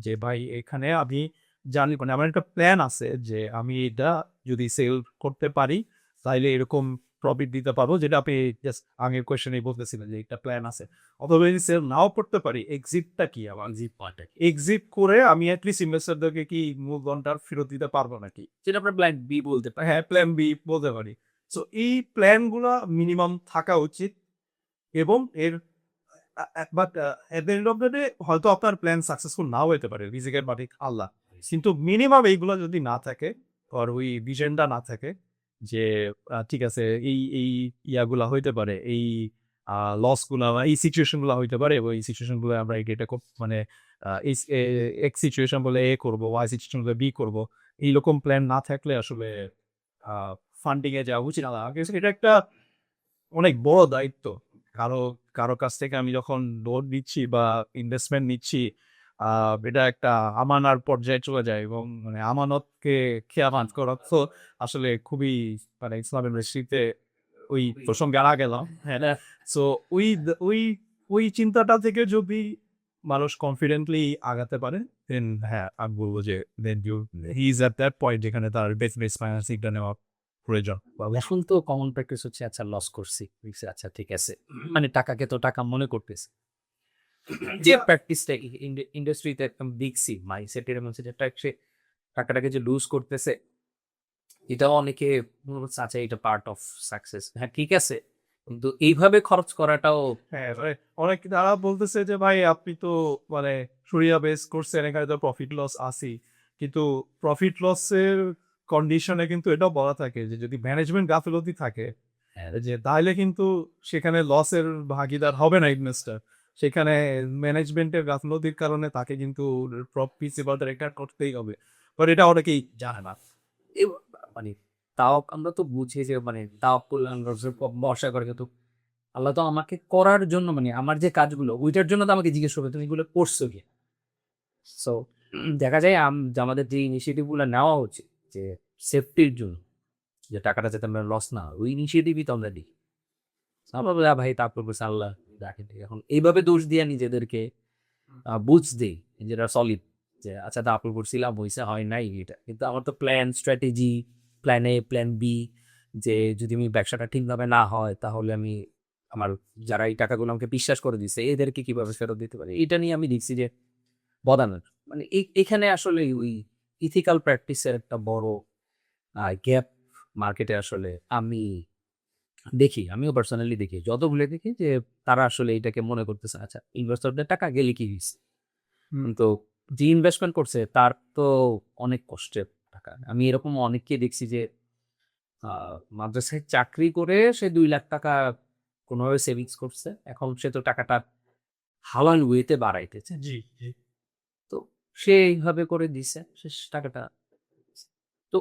যে ভাই এখানে আমি জানি, মানে আমার একটা প্ল্যান আছে যে আমি এটা যদি সেল করতে পারি তাইলে এরকম প্রফিট দিতে পারবো, যেটা আপনি জাস্ট আগের কোয়েশ্চেনে বলতেছিলেন যে একটা প্ল্যান আছে। অথবা যদি সেল নাও করতে পারি, এক্সিটটা কি আমার, এক্সিট করে আমি অ্যাটলিস্ট ইনভেস্টরদেরকে কি মূলধনটা ফেরত দিতে পারবো নাকি, যেটা আপনার প্ল্যান বি বলতে পারেন। হ্যাঁ প্ল্যান বি বলতে পারি। সো এই প্ল্যানগুলো মিনিমাম থাকা উচিত। এবং এর but at the end of the day হয়তো আপনার প্ল্যান সাকসেসফুল নাও হতে পারে, রিজিকের মালিক আল্লাহ। কিন্তু মিনিমাম এইগুলো যদি না থাকে, আর ওই ভিশনটা না থাকে যে ঠিক আছে এই ইয়াগুলা হইতে পারে, এই লস গুলা বা এই সিচুয়েশন গুলা হইতে পারে, এবং এই সিচুয়েশন গুলো আমরা এটা মানে এই এক সিচুয়েশন বলে এ করবো, ওয়াই সিচুয়েশন বলে বি করবো, এইরকম প্ল্যান না থাকলে আসলে ফান্ডিং এ যাওয়া উচিত না। আমার কাছে এটা একটা অনেক বড় দায়িত্ব। কারো কারো কাছ থেকে আমি যখন লোন নিচ্ছি বা ইনভেস্টমেন্ট নিচ্ছি, এটা একটা আমানার পর্যায়ে চলে যায়, এবং মানে আমানতকে খেয়ানত করা তো আসলে খুবই মানে ইসলামের দৃষ্টিতে ওই প্রসঙ্গে আনা গেলাম। হ্যাঁ, সো ওই ওই ওই চিন্তাটা থেকে যদি মানুষ কনফিডেন্টলি আগাতে পারে, দেন আমি বলবো যে then he is at that point যেখানে তার বেস ফাইন্যান্সিংটা নেওয়া প্রয়োজন। এখন তো কমন প্র্যাকটিস হচ্ছে আচ্ছা লস করছি। বলছি, আচ্ছা ঠিক আছে। মানে টাকাকে তো টাকা মনে করতেছি। যে প্র্যাকটিসটা ইন্ডাস্ট্রিতে একদম দেখছি মাইন্ডসেট এর মধ্যে যেটা সে টাকাটাকে যে লুজ করতেছে, এটাও অনেকে মনে করছে আচ্ছা এটা পার্ট অফ সাকসেস। হ্যাঁ ঠিক আছে, কিন্তু এইভাবে খরচ করাটাও মানে অনেক তারা বলতেছে যে ভাই আপনি তো মানে সরিয়া বেস করছেন, এখানে তো প্রফিট লস আসি। কিন্তু প্রফিট লসের কন্ডিশনে কিন্তু এটাও বলা থাকে যে যদি ম্যানেজমেন্ট গাফিলতি থাকে, যে তাহলে কিন্তু সেখানে লসের ভাগিদার হবে না ইনভেস্টর। সেখানে ম্যানেজমেন্টের গাফিলতির কারণে তাকে কিন্তু প্রিন্সিপালটা রেকর্ড করতেই হবে। বাট এটা অনেকেই জানে না। মানে তাও আমরা তো বুঝি যে মানে তাও ভরসা করে কিন্তু আল্লাহ তো আমাকে করার জন্য মানে আমার যে কাজগুলো ওইটার জন্য তো আমাকে জিজ্ঞেস করবে তুমি এগুলো করছো কি। সো দেখা যায় যে আমাদের যে ইনিশিয়েটিভ গুলো নেওয়া উচিত যে সেফটির জন্য, যে টাকাটা যাতে আমরা লস না হয়, ওই ইনিশিয়েটিভই তো আমরা দিই। আমরা বলি, ভাই তারপর বলছে আল্লাহ রাখেন ঠিক। এখন এইভাবে দোষ দিয়ে নিজেদেরকে বুঝ দিই যেটা সলিড, যে আচ্ছা তা আপলোড করছিলাম হয়েছে হয় নাই এটা, কিন্তু আমার তো plan strategy, plan A plan B, যে যদি আমি ব্যবসাটা ঠিকভাবে না হয় তাহলে আমি আমার যারা এই টাকাগুলো আমাকে বিশ্বাস করে দিচ্ছে এদেরকে কিভাবে ফেরত দিতে পারি, এটা নিয়ে আমি দেখছি যে বদানের মানে এখানে আসলে ওই ইথিক্যাল প্র্যাকটিসের একটা বড় গ্যাপ মার্কেটে আসলে আমি দেখি, আমিও পার্সোনালি দেখি, যতগুলো দেখি যে তারা আসলে এটাকে মনে করতেছে আচ্ছা ইনভেস্টরদের টাকা গেলে কি হয়েছে, তো যে ইনভেস্টমেন্ট করছে তার তো অনেক কষ্টের টাকা। আমি এরকম অনেককে দেখছি যে মাদ্রাসায় চাকরি করে সে 2 লাখ টাকা কোনোভাবে সেভিংস করছে, এখন সে তো টাকাটা হালাল ওয়েতে বাড়াইতেছে, জি জি। তো সে এইভাবে করে দিছে শেষ টাকাটা। তো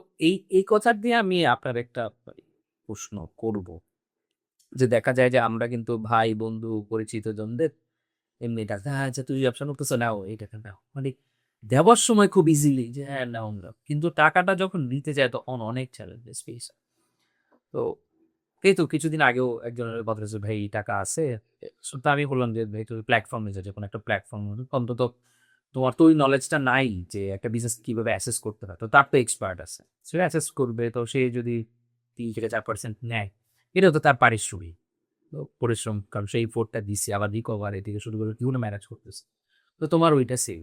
এই কথা দিয়ে আমি আপনার একটা প্রশ্ন করব, যে দেখা যায় যে আমরা কিন্তু ভাই বন্ধু পরিচিত জনদের এমনি টাকা, হ্যাঁ আচ্ছা তুই ব্যবসা করতেছো নাও এই টাকা নাও, মানে দেওয়ার সময় খুব ইজিলি যে হ্যাঁ নাও নাও, কিন্তু টাকাটা যখন নিতে যায় তখন অনেক চ্যালেঞ্জেস ফেস। তো এই তো কিছুদিন আগেও একজনের কথা হচ্ছে ভাই টাকা আছে, তো আমি বললাম যে ভাই তুই প্ল্যাটফর্মে যা, যে কোনো একটা প্ল্যাটফর্ম অন্তত তোমার তো ওই নলেজটা নাই যে একটা বিজনেস কিভাবে অ্যাসেস করতে হয়, তো তার তো এক্সপার্ট আছে, সে অ্যাসেস করবে, তো সে যদি 3 থেকে 4% নেয় এটাও তো তার পারিশ্রমিক, তো পরিশ্রম, কারণ সেই ফোর্টটা দিচ্ছে আবার রিকভার এদিকে শুরু করে কিভাবে ম্যানেজ করতেছে, তো তোমার ওইটা সেম।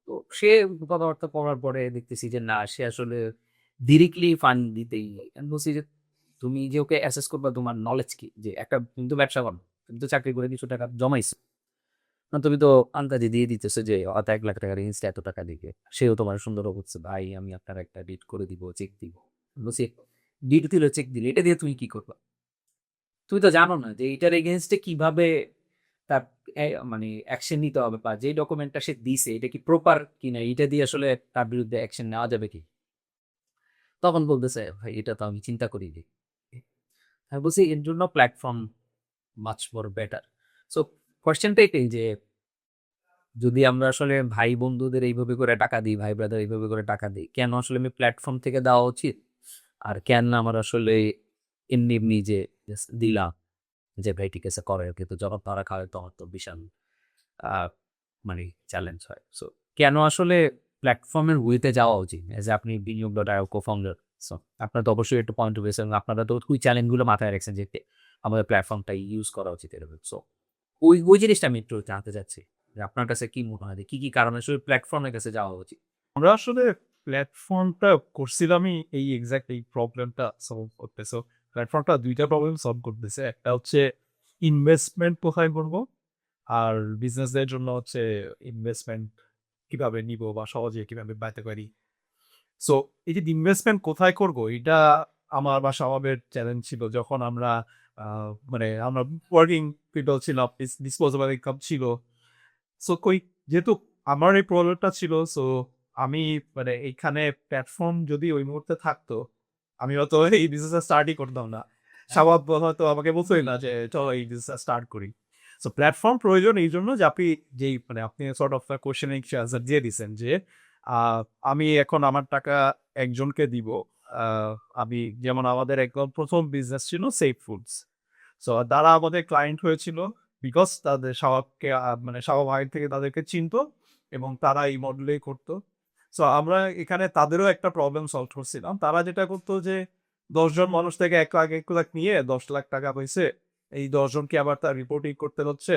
তো সে কথাবার্তা করার পরে দেখতেছি যে না সে আসলে ডিরেক্টলি ফান্ড দিতেই নেই। আমি বলছি যে তুমি যে ওকে অ্যাসেস করবা তোমার নলেজ কি, যে একটা তুমি তো ব্যবসা করো, তুমি তো চাকরি করে কিছু টাকা জমাইছো না, তুমি তো আন্দাজে দিয়ে দিতেছো যে হয়তো 1 লাখ টাকার ইনস্টা এত টাকা দিকে, সেও তোমার সুন্দর বলছে ভাই আমি আপনার একটা ডিট করে দিব, চেক দিব। বলছি ডিট দিলে চেক দিলে এটা দিয়ে তুমি কি করবা, তুমি তো জানো না যে এটার এগেনস্টে কিভাবে তার মানে অ্যাকশন নিতে হবে, বা যে ডকুমেন্টটা সে দিছে এটা কি প্রপার কিনা, এটা দিয়ে আসলে তার বিরুদ্ধে অ্যাকশন নেওয়া যাবে কি। তখন বলতেছে ভাই এটা তো আমি চিন্তা করি নি। আমি বলছি এর জন্য platform much more better. So কোয়েশ্চেনটা এটাই যে যদি আমরা আসলে ভাই বন্ধুদের এইভাবে করে টাকা দিই, ভাই ব্রাদার এইভাবে করে টাকা দিই, কেন আসলে আমি প্ল্যাটফর্ম থেকে দেওয়া উচিত, আর কেন আমার আসলে এমনি এমনি যে just দিলাম যে ভাই ঠিক আছে করে, কিন্তু যখন তারা খায় তখন তো বিশাল আহ, মানে চ্যালেঞ্জ হয়। সো কেন আসলে প্ল্যাটফর্মের ওয়েতে যাওয়া উচিত, যে আপনি বিনিয়োগ ডট আইও কো-ফাউন্ডার, সো আপনার তো অবশ্যই একটু পয়েন্ট অফ ভিউ, আপনারা তো ওই চ্যালেঞ্জগুলো মাথায় রাখছেন যে আমাদের প্ল্যাটফর্মটা ইউজ করা উচিত এরকম। সো ওই জিনিসটা আমি একটু জানতে চাচ্ছি যে আপনার কাছে কি মনে হয় যে কি কি কারণে আসলে প্ল্যাটফর্মের কাছে যাওয়া উচিত। আমরা আসলে প্ল্যাটফর্মটা করছিলামই এই এক্সাক্ট এই প্রবলেমটা সলভ করতে। সো প্ল্যাটফর্মটা ২ টা প্রবলেম সলভ করতেছে। একটা হচ্ছে ইনভেস্টমেন্ট কোথায় করব? আর বিজনেসদের জন্য হচ্ছে ইনভেস্টমেন্ট কিভাবে নিবো বা সহজে কিভাবে বাড়াতে পারি। সো এই যে ইনভেস্টমেন্ট কোথায় করব? এটা আমার বা স্বভাবের চ্যালেঞ্জ ছিল যখন আমরা মানে আমরা ওয়ার্কিং পিপল ছিলাম, ডিসপোজেবল ইনকাম ছিল। সো যেহেতু আমার এই প্রবলেমটা ছিল, সো আমি মানে এইখানে প্ল্যাটফর্ম যদি ওই মুহূর্তে থাকতো, আমি হয়তো এই বিজনেসটা স্টার্টই করতাম না। শাবাব হয়তো আমাকে বলতোই না যে, "চলো এই বিজনেসটা স্টার্ট করি।" সো প্ল্যাটফর্ম প্রয়োজন এইজন্য যে আপনি যেই মানে আপনি সর্ট অফ কোয়েশ্চেনিং আনসার দিয়ে দিছেন যে, আ আমি এখন আমার টাকা একজনকে দিব। আ আমি যেমন আমাদের একদম ১ম বিজনেস ছিল সেফ ফুডস। সো তারা আমাদের ক্লায়েন্ট হয়েছিল বিকজ তাদের শাওয়াবকে মানে শাওয়াব আগে থেকে তাদেরকে চিনতো এবং তারা এই মডেলেই করতো। সো আমরা এখানে তাদেরও একটা প্রবলেম সলভ করছিলাম। তারা যেটা করতো যে ১০ জন মানুষ থেকে ১ লাখ নিয়ে ১০ লাখ টাকা হইছে। এই ১০ জনকে আবার তার রিপোর্টিং করতে হচ্ছে।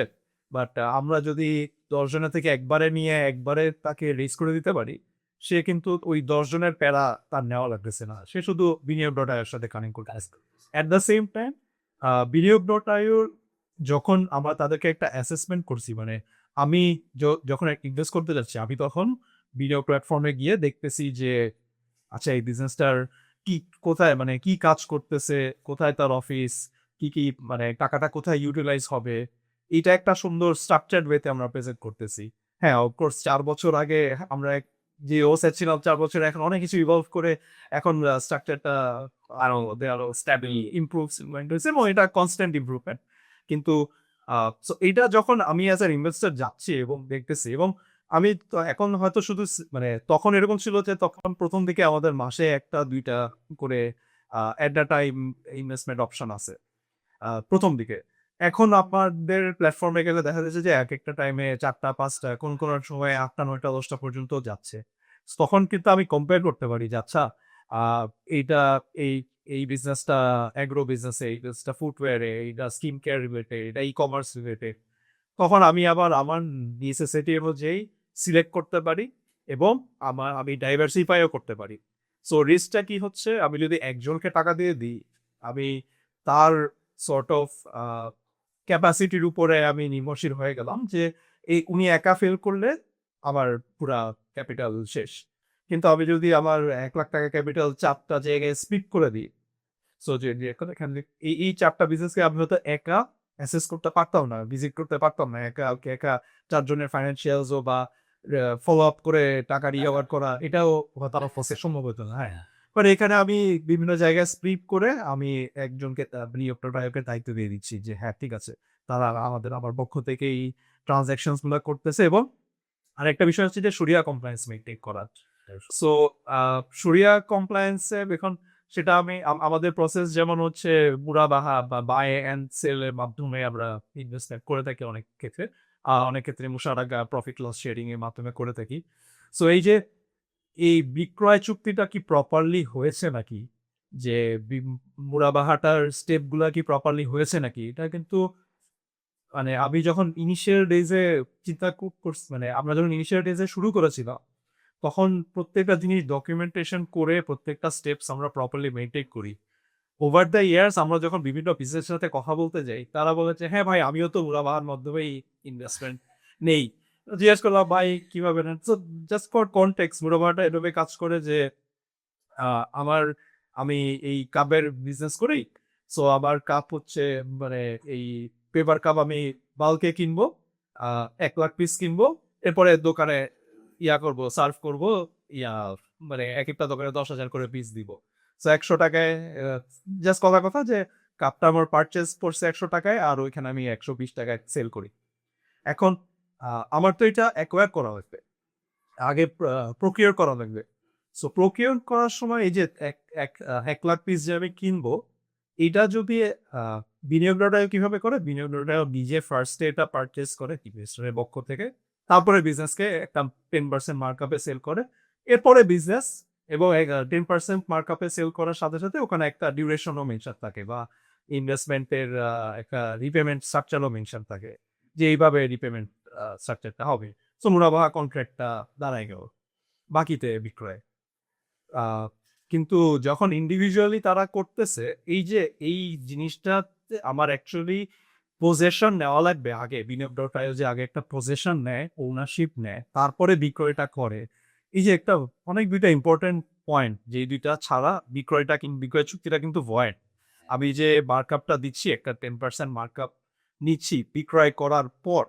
বাট আমরা যদি ১০ জনের থেকে একবারে নিয়ে একবারে তাকে রেজ করে দিতে পারি, সে কিন্তু ওই ১০ জনের প্যারা তার নেওয়া লাগতেছে না। সে শুধু বিনিয়োগ ডট আইওর সাথে কানেক্ট করতেছে। এট দ্য সেম টাইম বিনিয়োগ ডট আইওর যখন আমরা তাদেরকে একটা অ্যাসেসমেন্ট করছি, মানে আমি যখন ইনভেস্ট করতে যাচ্ছি, আমি তখন বিনিয়োগ প্ল্যাটফর্মে গিয়ে দেখতেছি যে আচ্ছা এই বিজনেসটার কি কোথায় মানে কি কাজ করতেছে, কোথায় তার অফিস, কি মানে টাকাটা কোথায় ইউটিলাইজ হবে। এইটা একটা সুন্দর স্ট্রাকচারড ওয়েতে আমরা প্রেজেন্ট করতেছি। হ্যাঁ, অফকোর্স ৪ বছর আগে আমরা যে ওসার ছিলাম ৪ বছরে এখন অনেক কিছু ইভলভ করে এখন স্ট্রাকচারটা আরো স্ট্যাবল ইমপ্রুভমেন্ট হয়েছে এবং এটা কনস্ট্যান্ট ইমপ্রুভমেন্ট। কিন্তু সো এইটা যখন আমি অ্যাজ অ্যান ইনভেস্টর যাচ্ছি এবং দেখতেছি এবং আমি তো এখন হয়তো শুধু মানে তখন এরকম ছিল যে তখন প্রথম দিকে আমাদের মাসে ১টা ২টা করে এট আ টাইম ইনভেস্টমেন্ট অপশন আছে প্রথম দিকে। এখন আপনাদের প্ল্যাটফর্মে গেলে দেখা যাচ্ছে যে একেকটা টাইমে ৪টা ৫টা কোন সময় ৮টা ৯টা ১০টা পর্যন্ত যাচ্ছে। তখন কিন্তু আমি কম্পেয়ার করতে পারি যে আচ্ছা আ এইটা এই এই বিজনেসটা অ্যাগ্রো বিজনেসে, এই বিজনেসটা ফুটওয়্যারে, এইটা স্কিন কেয়ার রিলেটেড, এটা ই-কমার্স রিলেটেড। তখন আমি আবার আমার নেসেসিটি অনুযায়ী সিলেক্ট করতে পারি এবং আমি ডাইভার্সিফাইও করতে পারি। সো রিস্কটা কি হচ্ছে? আমি যদি একজনকে টাকা দিয়ে দিই, আমি তার সর্ট অফ আ ক্যাপাসিটির উপরে আমি নির্ভরশীল হয়ে গেলাম যে উনি একা ফেল করলে আমার পুরা ক্যাপিটাল শেষ। কিন্তু আমি যদি আমার ৳১,০০,০০০ ক্যাপিটাল ৪ টা জায়গায় স্প্লিট করে দিই, সো যে এখান থেকে এই ৪ টা বিজনেসকে আমি হয়তো একা অ্যাসেস করতে পারতাম না, ভিজিট করতে পারতাম না। একা ৪ জনের ফাইন্যান্সিয়ালস ও বা ফলো আপ করে টাকা রিকভার করা এটাও হয়তো আমার পক্ষে সম্ভব হতো না। হ্যাঁ? বাট এখানে আমি বিভিন্ন জায়গায় স্প্লিট করে আমি একজনকে নিয়োগকর্তাকে দায়িত্ব দিয়ে দিচ্ছি যে হ্যাঁ, ঠিক আছে। তারা আমার পক্ষ থেকে এই ট্রান্সেকশনস গুলা করতেছে এবং আরেকটা বিষয় হচ্ছে যে শরিয়া কমপ্লায়েন্স মেইনটেইন করা। সো আ শরিয়া কমপ্লায়েন্স এ এখন সেটা আমি আমাদের প্রসেস যেমন হচ্ছে মুরাবাহা বা বাই অ্যান্ড সেল এর মাধ্যমে আমরা ইনভেস্টমেন্ট করে থাকি অনেক ক্ষেত্রে। অনেক ক্ষেত্রে মুশারাকা প্রফিট লস শেয়ারিং এর মাধ্যমে করে থাকি। সো এই যে এই বিক্রয় চুক্তিটা কি প্রপারলি হয়েছে নাকি? যে মুরাবাহাটার স্টেপ গুলা কি প্রপারলি হয়েছে নাকি? এটা কিন্তু মানে আমি যখন ইনিশিয়াল ডেইজ এ চিন্তা করছি মানে আমরা যখন ইনিশিয়াল ডেইজ এ শুরু করেছিলাম, তখন প্রত্যেকটা জিনিস ডকুমেন্টেশন করে প্রত্যেকটা স্টেপস আমরা প্রপারলি মেইনটেইন করি। ওভার দ্য ইয়ার্স আমরা যখন বিভিন্ন বিজনেসের সাথে কথা বলতে যাই, তারা বলে যে, "হ্যাঁ ভাই, আমিও তো মুনাবাহার মাধ্যমেই ইনভেস্টমেন্ট নেই।" জিজ্ঞেস করলাম, "ভাই কিভাবে নেন?" সো জাস্ট ফর কনটেক্সট মুনাবাহাটা এভাবে কাজ করে যে আ আমার আমি এই কাপের বিজনেস করি। সো আমার কাপ হচ্ছে মানে এই পেপার কাপ আমি বাল্কে কিনবো। আ ১,০০,০০০ পিস কিনবো। এরপরে দোকানে করব, সার্ভ করব। ইয়া মানে একেকটা দোকানে ১০,০০০ করে পিস দিব। সো ৳১০০ য় জাস্ট কথা যে কাপটা আমার পারচেজ পড়ছে ৳১০০ আর ওইখানে আমি ৳১২০ য় সেল করি। এখন আ আমার তো এটা অ্যাকোয়ার করা লাগবে। আগে প্রকিউর করা লাগবে। সো প্রকিউর করার সময় এই যে এক এক ১,০০,০০০ পিস যে আমি কিনবো, এটা যদি আ বিনিয়োগদাতারা কিভাবে করে? বিনিয়োগদাতারা নিজে ফার্স্ট এ এটা পারচেজ করে ইনভেস্টরের পক্ষ থেকে। তারপরে বিজনেসকে একটা 10% মার্কআপ এ সেল করে। এরপরে বিজনেস এবং 10% মার্কআপ এ সেল করার সাথে ওখানে একটা ডিউরেশন ও মেনশন থাকে বা ইনভেস্টমেন্ট এর একটা রিপেমেন্ট স্ট্রাকচার ও মেনশন থাকে। যে এইভাবে রিপেমেন্ট স্ট্রাকচারটা হবে। সো মুনাবাহা কন্ট্রাক্টটা দাঁড়ায় গেল। বাকিতে বিক্রয়। আ কিন্তু যখন ইন্ডিভিজুয়ালি তারা করতেছে, এই জিনিসটাতে আমার অ্যাকচুয়ালি পজেশন নেওয়া লাগবে আগে। বিনিয়োগদাতারা যে আগে একটা পজেশন নেয়, ওনারশিপ নেয়, তারপরে বিক্রয়টা করে। এই যে একটা ২টা ইম্পোর্টেন্ট পয়েন্ট যে ২ টা ছাড়া বিক্রয় চুক্তিটা কিন্তু ভয়েড। আমি যে মার্কআপটা দিচ্ছি একটা 10% মার্কআপ নিচ্ছি বিক্রয় করার পর।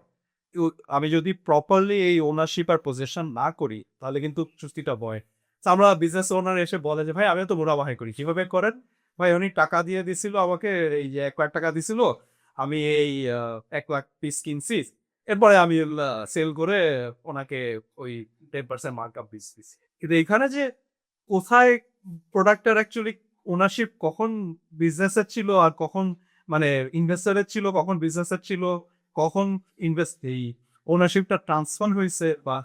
ও আমি যদি প্রপারলি এই ওনারশিপ আর পজেশন না করি, তাহলে কিন্তু চুক্তিটা ভয়েড। তো আমরা বিজনেস ওনার এসে বলে যে, "ভাই আমিও তো মুনাফাই করি।" "কিভাবে করেন?" "ভাই উনি টাকা দিয়ে দিছিল আমাকে, এই যে ৳১,০০,০০০ দিছিল। আমি এই ১,০০,০০০ পিস কিনছি। এরপরে আমি এগুলা সেল করে ওনাকে ওই 10% মার্কআপ দিছি।" কিন্তু এখানে যে কোথায় প্রোডাক্টের অ্যাকচুয়ালি ওনারশিপ কখন বিজনেসের ছিল আর কখন মানে ইনভেস্টরের ছিল, কখন বিজনেসের ছিল, কখন এই ওনারশিপটা ট্রান্সফার হইছে বা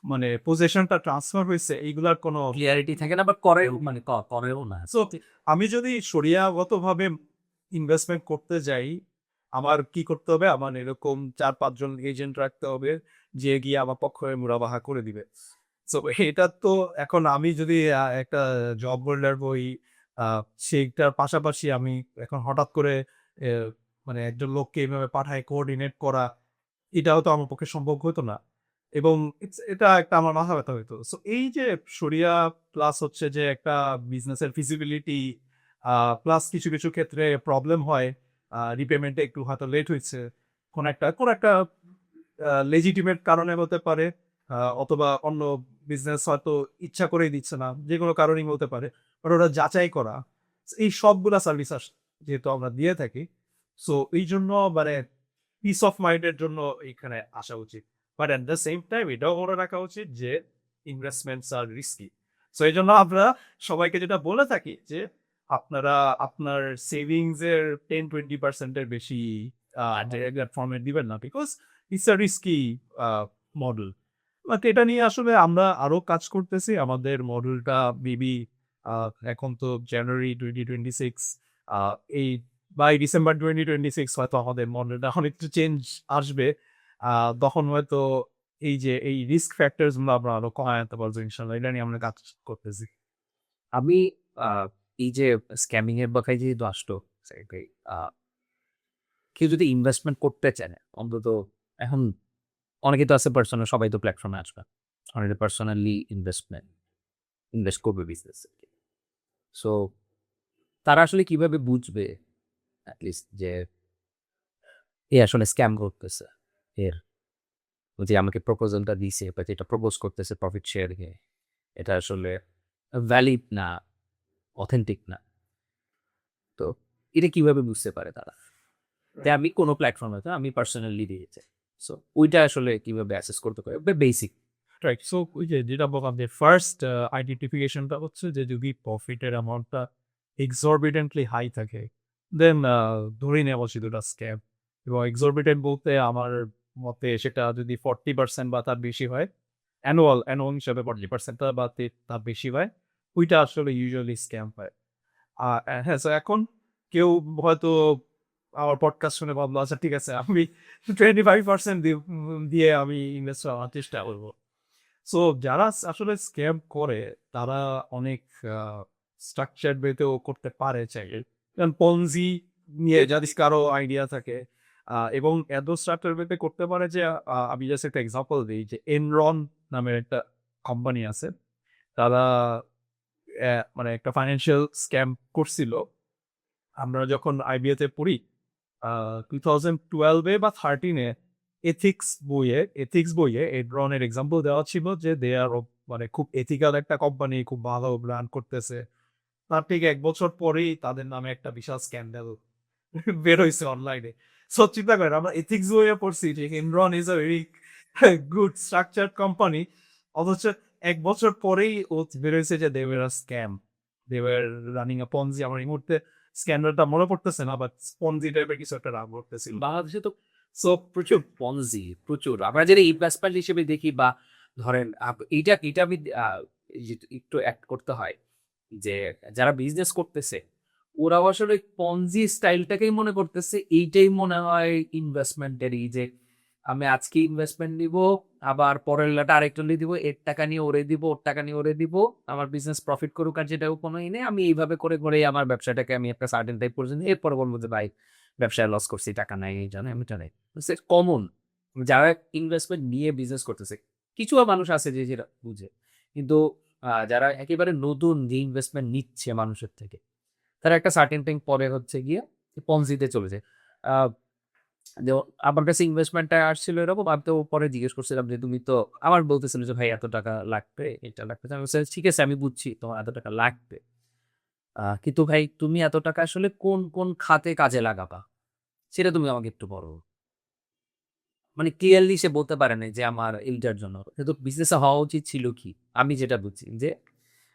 মানে পজেশনটা ট্রান্সফার হইছে এইগুলার কোনো ক্লিয়ারিটি থাকে না বা করেও মানে করেও না। সো আমি যদি শরিয়াগতভাবে ইনভেস্টমেন্ট করতে যাই, আমার কি করতে হবে? আমার এরকম ৪-৫ জন এজেন্ট রাখতে হবে, যে গিয়ে আমার পক্ষে মুনাবাহা করে দিবে। সো এটা তো এখন আমি যদি একটা জব হোল্ডার হই, আ সেইটার পাশাপাশি আমি এখন হঠাৎ করে এ মানে একজন লোককে এভাবে পাঠায় কোঅর্ডিনেট করা, এটাও তো আমার পক্ষে সম্ভব হতো না। এবং এটা একটা আমার মাথা ব্যাথা হইতো। সো এই যে শরিয়া প্লাস হচ্ছে যে একটা বিজনেসের ফিজিবিলিটি প্লাস কিছু ক্ষেত্রে প্রবলেম হয়। রিপেমেন্ট এ একটু হয়তো লেট হইছে। কোন একটা লেজিটিমেট কারণে হতে পারে। অথবা অন্য বিজনেস হয়তো ইচ্ছা করেই দিচ্ছে না। যেকোনো কারণেই হতে পারে। বাট ওটা যাচাই করা। এই সবগুলা সার্ভিস যেহেতু আমরা দিয়ে থাকি, সো এই জন্য মানে পিস অফ মাইন্ডের জন্য এখানে আসা উচিত, but at the same time এটাও মনে রাখা উচিত যে ইনভেস্টমেন্টস আর রিস্কি। সো এই জন্য আমরা সবাইকে যেটা বলে থাকি যে আপনারা আপনার সেভিংস এর 10-20% বেশি ফর্মে দিবেন না, because it's a risky model. But এটা নিয়ে আসলে আমরা আরো কাজ করতেছি। আমাদের মডেলটা মেবি এখন তো জানুয়ারি 2026, এই বাই ডিসেম্বর 2026 হয়তো আমাদের মডেলটা অনেকটু চেঞ্জ আসবে। তখন হয়তো এই যে এই রিস্ক ফ্যাক্টরস গুলো আমরা আরো কমায় আনতে পারবো ইনশাল্লাহ। এটা নিয়ে আমরা কাজ করতেছি। আমি এই যে স্ক্যামিং এর কথায় যেহেতু আসলো, আহ, কেউ যদি ইনভেস্টমেন্ট করতে চায় না, অন্তত এখন অনেকে তো আছে পার্সোনাল, সবাই তো প্ল্যাটফর্মে আসবে, অনেকে পার্সোনালি ইনভেস্ট করবে বিজনেস। সো তারা আসলে কিভাবে বুঝবে অ্যাটলিস্ট যে এ আসলে স্ক্যাম করতেছে, এর যে আমাকে প্রপোজালটা দিছে বা যেটা প্রপোজ করতেছে প্রফিট শেয়ার নিয়ে, এটা আসলে ভ্যালিড না, অথেন্টিক না। তো এটা কিভাবে বুঝতে পারে তারা যে আমি কোনো প্ল্যাটফর্মে তো আমি পার্সোনালি দিয়েছি? সো ওইটা আসলে কিভাবে অ্যাসেস করতে পারে, বেসিক। রাইট। সো ওই যে যেটা বললাম যে ফার্স্ট আইডেন্টিফিকেশনটা হচ্ছে যে যদি প্রফিটের অ্যামাউন্টটা এক্সরবিটেন্টলি হাই থাকে, দেন ধরেই নেওয়া উচিত ওটা স্ক্যাম। এবং এক্সরবিটেন্ট বলতে আমার মতে সেটা যদি 40% বা তার বেশি হয়, অ্যানুয়াল হিসাবে 40% বা তার বেশি হয়, ওইটা আসলে ইউজুয়ালি স্ক্যাম হয়। হ্যাঁ, সো এখন কেউ হয়তো আমার পডকাস্ট শুনে ভাবলো আচ্ছা ঠিক আছে আমি 25% দিয়ে আমি ইনভেস্ট করার চেষ্টা করবো। সো যারা আসলে স্ক্যাম করে তারা অনেক স্ট্রাকচার্ড ওয়েতেও করতে পারে চাইলে, যেমন পনজি নিয়ে যদি কারো আইডিয়া থাকে, এবং এত স্ট্রাকচার ওয়েতে করতে পারে যে আমি জাস্ট একটা এক্সাম্পল দিই যে এনরন নামের একটা কোম্পানি আছে, তারা মানে একটা ফাইন্যান্সিয়াল স্ক্যাম করছিল। আমরা যখন আইবিএতে পড়ি 2012-এ বা 13-এ এথিক্স বইয়ে এনরনের এক্সাম্পল দেওয়া ছিল যে দে আর মানে খুব এথিক্যাল একটা কোম্পানি, খুব ভালো রান করতেছে। তার ঠিক 1 বছর পরেই তাদের নামে একটা বিশাল স্ক্যান্ডাল বের হয়েছে অনলাইনে। সো চিন্তা করেন আমরা এথিক্স বইয়ে পড়ছি যে Enron is a very good structured company, অথচ 1 বছর পরেই ও বের হয়েছে যে they were a scam, they were running a Ponzi. আমার এই মুহূর্তে স্ক্যান্ডালটা মনে পড়তেছে না, বাট পনজি টাইপের কিছু একটা নাম করতেছিল। বাংলাদেশে তো প্রচুর পনজি, প্রচুর আমরা যেটা ইনভেস্টমেন্ট হিসেবে দেখি, বা ধরেন এইটা এইটা আমি এই যে একটু অ্যাড করতে হয় যে যারা বিজনেস করতেছে ওরাও আসলে পনজি স্টাইলটাকেই মনে করতেছে, এইটাই মনে হয় ইনভেস্টমেন্টেরই, যে আমি আজকে ইনভেস্টমেন্ট নিব, আবার পরের লাটা আরেকটা নিয়ে দিব, এর টাকা নিয়ে ওরে দিব, ওর টাকা নিয়ে ওরে দিব, আমার বিজনেস প্রফিট করুক আর যেটাও কোনো নেই, আমি এইভাবে করে করে আমার ব্যবসাটাকে আমি একটা সার্টেন টাইপ পর্যন্ত, এরপরে বলবো যে ভাই ব্যবসায় লস করছি, টাকা নাই, এই জানে আমি জানাই। কমন যারা ইনভেস্টমেন্ট নিয়ে বিজনেস করতেছে, কিছু মানুষ আছে যে যেটা বুঝে, কিন্তু যারা একেবারে নতুন যে ইনভেস্টমেন্ট নিচ্ছে মানুষের থেকে, তারা একটা সার্টেন টাইম পরে হচ্ছে গিয়ে পনজিতে চলে যায়। আহ, যেমন আমার কাছে ইনভেস্টমেন্টটা আসছিল এরকম, আমি তো পরে জিজ্ঞেস করছিলাম যে তুমি তো আমার বলতেছিল যে ভাই এত টাকা লাগবে, এটা লাগবে, আমি বলছি, ঠিক আছে আমি বুঝছি তোমার এত টাকা লাগবে, কিন্তু ভাই তুমি এত টাকা আসলে কোন কোন খাতে কাজে লাগাবা সেটা তুমি আমাকে একটু বলো। মানে ক্লিয়ারলি সে বলতে পারে না যে আমার এইটার জন্য, কিন্তু বিজনেসে হওয়া উচিত ছিল কি, আমি যেটা বুঝছি যে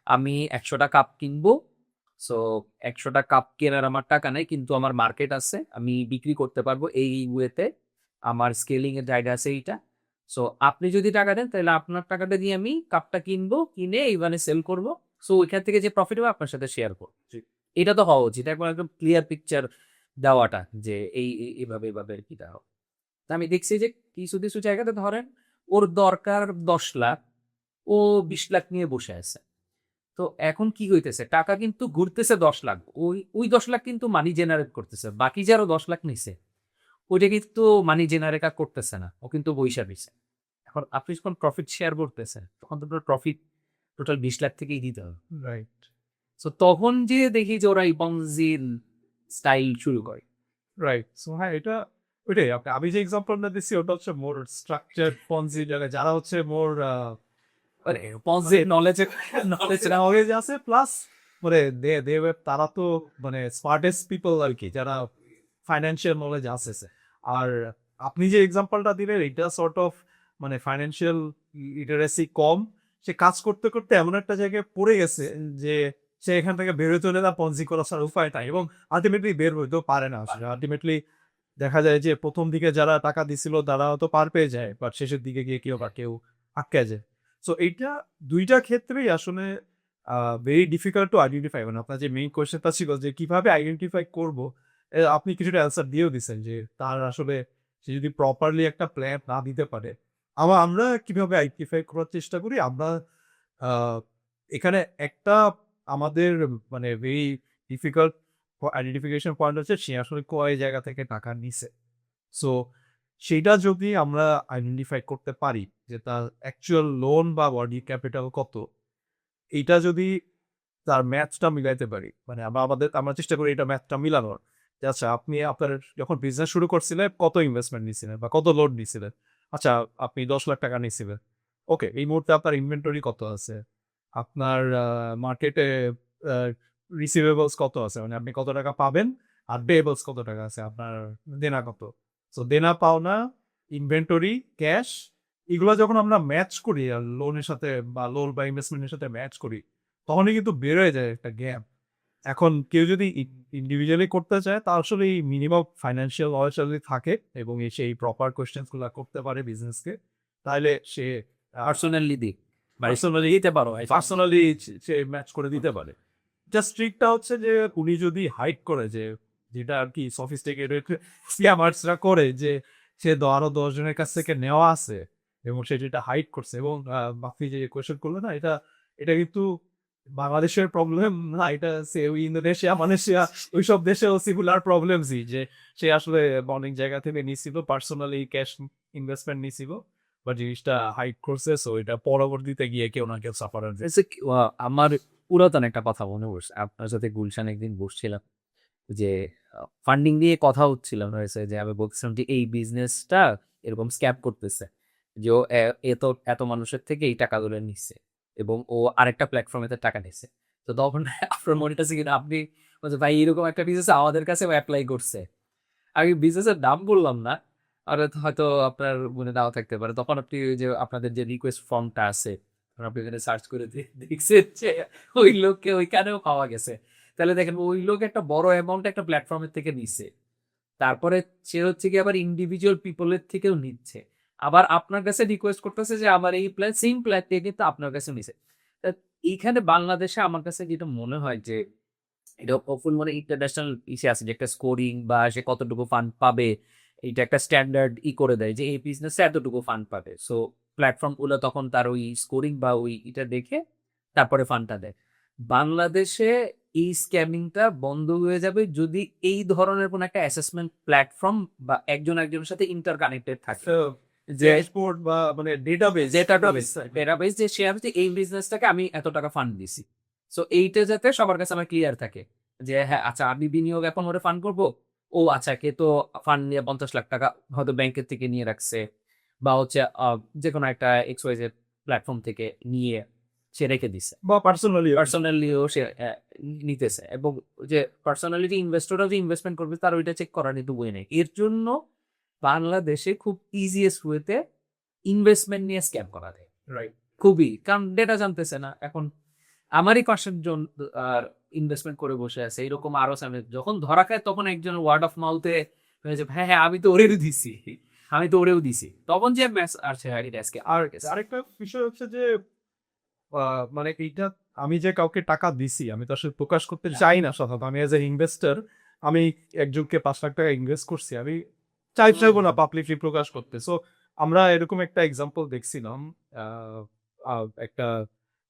আমি 100টা কাপ কিনবো। সো 100টা কাপ কেনার আমার টাকা নেই, কিন্তু আমার মার্কেট আছে, আমি বিক্রি করতে পারবো এই ওয়েতে, আমার স্কেলিং এর জায়গা আছে এইটা। সো আপনি যদি টাকা দেন তাহলে আপনার টাকাটা দিয়ে আমি কাপটা কিনবো, কিনে ইভানে সেল করবো। সো ওইখান থেকে যে প্রফিট হবে আপনার সাথে শেয়ার করবো। এটা তো হওয়া উচিত, একদম ক্লিয়ার পিকচার দেওয়াটা যে এইভাবে এইভাবে কি দেওয়া। তা আমি দেখছি যে কিছু কিছু জায়গাতে ধরেন ওর দরকার 10 লাখ, ও 20 লাখ নিয়ে বসে আছে। তো এখন কি হইতেছে, টাকা কিন্তু ঘুরতেছে 10 লাখ, ওই ওই 10 লাখ কিন্তু মানি জেনারেট করতেছে, বাকি যে আরো 10 লাখ নিছে ওইটা কিন্তু মানি জেনারেট করতেছে না, ও কিন্তু বৈশা দিছে। এখন আপনি যখন প্রফিট শেয়ার করতেছেন তখন তো প্রফিট টোটাল 20 লাখ থেকেই দিতে হবে। রাইট, তো তখন যে দেখি যে ওরা এই পনজির স্টাইল শুরু করে। রাইট। সো হ্যাঁ, এটা ওইটাই আমি যে এক্সাম্পলটা দিচ্ছি ওটা হচ্ছে মোর স্ট্রাকচার্ড পনজি জায়গায়, যারা হচ্ছে মোর মানে পনজি নলেজ নলেজ নলেজ আছে প্লাস মানে তারা তো মানে স্মার্টেস্ট পিপল আর কি, যারা ফাইন্যান্সিয়াল নলেজ আছে। আর আপনি যে এক্সাম্পলটা দিলেন এটা সর্ট অফ মানে ফাইন্যান্সিয়াল লিটারেসি কম, সে কাজ করতে করতে এমন একটা জায়গায় পড়ে গেছে যে সে এখান থেকে বেরোতে হলে তার পঞ্জি করা ছাড়া উপায় নাই এবং আলটিমেটলি বের হইতেও পারে না আসলে। আলটিমেটলি দেখা যায় যে প্রথম দিকে যারা টাকা দিছিল তারা হয়তো পার পেয়ে যায়, বাট শেষের দিকে গিয়ে কেউ বা কেউ আটকে যায়। সো এইটা দুইটা ক্ষেত্রেই আসলে ভেরি ডিফিকাল্ট টু আইডেন্টিফাই। মানে আপনার যে মেইন কোয়েশ্চেনটা ছিল যে কিভাবে আইডেন্টিফাই করব, আপনি কিছুটা অ্যান্সার দিয়েও দিচ্ছেন যে তার আসলে সে যদি প্রপারলি একটা প্ল্যান না দিতে পারে। আমরা কিভাবে আইডেন্টিফাই করার চেষ্টা করি? আমরা আহ, এখানে একটা আমাদের মানে ভেরি ডিফিকাল্ট আইডেন্টিফিকেশন পয়েন্ট হচ্ছে সে আসলে কয় জায়গা থেকে টাকা নিছে। সো সেইটা যদি আমরা আইডেন্টিফাই করতে পারি যে তার অ্যাকচুয়াল লোন বা বডি ক্যাপিটাল কত, এইটা যদি তার ম্যাথটা মিলাইতে পারি, মানে আমরা চেষ্টা করি এটা ম্যাথটা মিলানোর। যে আচ্ছা আপনি আপনার যখন বিজনেস শুরু করছিলেন কত ইনভেস্টমেন্ট নিছিলেন বা কত লোন নিছিলেন? আচ্ছা আপনি 10 লাখ টাকা নিছিলেন। ওকে, এই মুহূর্তে আপনার ইনভেন্টরি কত আছে? আপনার মার্কেটে রিসিভেবলস কত আছে? মানে আপনি কত টাকা পাবেন, আর পেয়েবলস কত টাকা আছে? আপনার দেনা কত? সো দেনা পাওনা, ইনভেন্টরি, ক্যাশ, এগুলো যখন আমরা ম্যাচ করি আর লোনের সাথে বা লোন বা ইনভেস্টমেন্টের সাথে ম্যাচ করি, তখনই কিন্তু বের হয়ে যায় একটা গ্যাপ। এখন কেউ যদি ইন্ডিভিজুয়ালি করতে চায় তা আসলে এই মিনিমাম ফাইন্যান্সিয়াল নলেজ যদি থাকে এবং সেই প্রপার কোয়েশ্চেন্স গুলো করতে পারে বিজনেসকে, তাহলে সে পার্সোনালি দিক পার্সোনালি দিতে পারো পার্সোনালি সে ম্যাচ করে দিতে পারে। জাস্ট ট্রিকটা হচ্ছে যে উনি যদি হাইড করে, যে যেটা আর কি সফিস্টিকেটেড স্ক্যামার্সরা করে, যে সে আরো 10 জনের কাছ থেকে নেওয়া আছে এবং সে যেটা হাইড করছে। এবং বাকি যে কোয়েশ্চেন করলো না, এটা এটা কিন্তু বাংলাদেশের প্রবলেম না, এটা সে ওই ইন্দোনেশিয়া মালয়েশিয়া ওইসব দেশেও সিমিলার প্রবলেমসই, যে সে আসলে অনেক জায়গা থেকে নিছিল, পার্সোনালি ক্যাশ ইনভেস্টমেন্ট নিছিল, বা জিনিসটা হাইড করছে। সো এটা পরবর্তীতে গিয়ে কেউ না কেউ সাফার হবে। আমার পুরাতন একটা কথা মনে পড়ছে। আপনার সাথে গুলশান একদিন বসছিলাম, যে ফান্ডিং নিয়ে কথা হচ্ছিল হয়েছে, যে আমি বলছিলাম যে এই বিজনেসটা এরকম স্ক্যাম করতেছে, যে ও এত এত মানুষের থেকে এই টাকাগুলো নিচ্ছে এবং ও আরেকটা প্ল্যাটফর্মে টাকা নিচ্ছে। তো তখন আপনার মনে হচ্ছে কিনা আপনি বলছে, ভাই এরকম একটা বিজনেস আমাদের কাছে অ্যাপ্লাই করছে। আমি বিজনেসের নাম বললাম না, আর হয়তো আপনার মনে নাও থাকতে পারে। তখন আপনি ওই যে আপনাদের যে রিকোয়েস্ট ফর্মটা আছে, তখন আপনি ওখানে সার্চ করে দেখছেন যে ওই লোককে ওইখানেও পাওয়া গেছে। তাহলে দেখেন ওই লোক একটা বড় অ্যামাউন্ট একটা প্ল্যাটফর্মের থেকে নিচ্ছে, তারপরে সে হচ্ছে কি আবার ইন্ডিভিজুয়াল পিপলের থেকেও নিচ্ছে, আবার আপনার কাছে রিকোয়েস্ট করতেছে যে আমার এই প্ল্যান সেম প্ল্যান থেকে কিন্তু আপনার কাছে নিছে। তা এইখানে বাংলাদেশে আমার কাছে যেটা মনে হয় যে এটা ফুল মানে ইন্টারন্যাশনাল ইসে আছে, যে একটা স্কোরিং বা সে কতটুকু ফান্ড পাবে, এটা একটা স্ট্যান্ডার্ড করে দেয় যে এই বিজনেসে এতটুকু ফান্ড পাবে। সো প্ল্যাটফর্ম গুলো তখন তার ওই স্কোরিং বা ওই এটা দেখে তারপরে ফান্ডটা দেয়। বাংলাদেশে এই স্ক্যামিংটা বন্ধ হয়ে যাবে যদি এই ধরনের কোন একটা অ্যাসেসমেন্ট প্ল্যাটফর্ম বা একজন একজনের সাথে ইন্টার কানেক্টেড থাকে, যে ড্যাশবোর্ড বা মানে ডেটাবেস ডেটাবেস যে শেয়ার হচ্ছে এই বিজনেসটাকে আমি এত টাকা ফান্ড দিছি। সো এইটা যাতে সবার কাছে আমার ক্লিয়ার থাকে, যে হ্যাঁ আচ্ছা আমি বিনিয়োগ এখন ওরে ফান্ড করবো, ও আচ্ছা কে তো ফান্ড নিয়ে 50 লাখ টাকা হয়তো ব্যাংকের থেকে নিয়ে রাখছে, বা হচ্ছে যে কোনো একটা এক্সওয়াইজেড প্ল্যাটফর্ম থেকে নিয়ে সে রেখে দিছে, বা পার্সোনালি পার্সোনালিও সে নিতেছে। এবং যে পার্সোনালিটি ইনভেস্টররা যে ইনভেস্টমেন্ট করবে তার ওইটা চেক করার কিন্তু বই নেই। এর জন্য বাংলাদেশে খুব ইজিয়েস্ট ওয়েতে ইনভেস্টমেন্ট নিয়ে স্ক্যাম করা যায়, রাইট। খুবই, কারণ ডেটা জানতেছে না। এখন আমারই পাশের জন আর ইনভেস্টমেন্ট করে বসে আছে, এরকম আরো সামনে যখন ধরা খায় তখন একজন ওয়ার্ড অফ মাউথে হয়েছে, হ্যাঁ হ্যাঁ আমি তো ওরেও দিছি, আমি তো ওরেও দিছি, তখন যে ম্যাচ আসছে আজকে আর আরেকটা বিষয় হচ্ছে যে মানে এইটা আমি যে কাউকে টাকা দিছি আমি তো আসলে প্রকাশ করতে চাই না। সাধারণত আমি এজ এ ইনভেস্টর, আমি একজনকে 5 লাখ টাকা ইনভেস্ট করছি, আমি চাইবো না পাবলিকলি প্রকাশ করতে। সো আমরা এরকম একটা এক্সাম্পল দেখছিলাম, একটা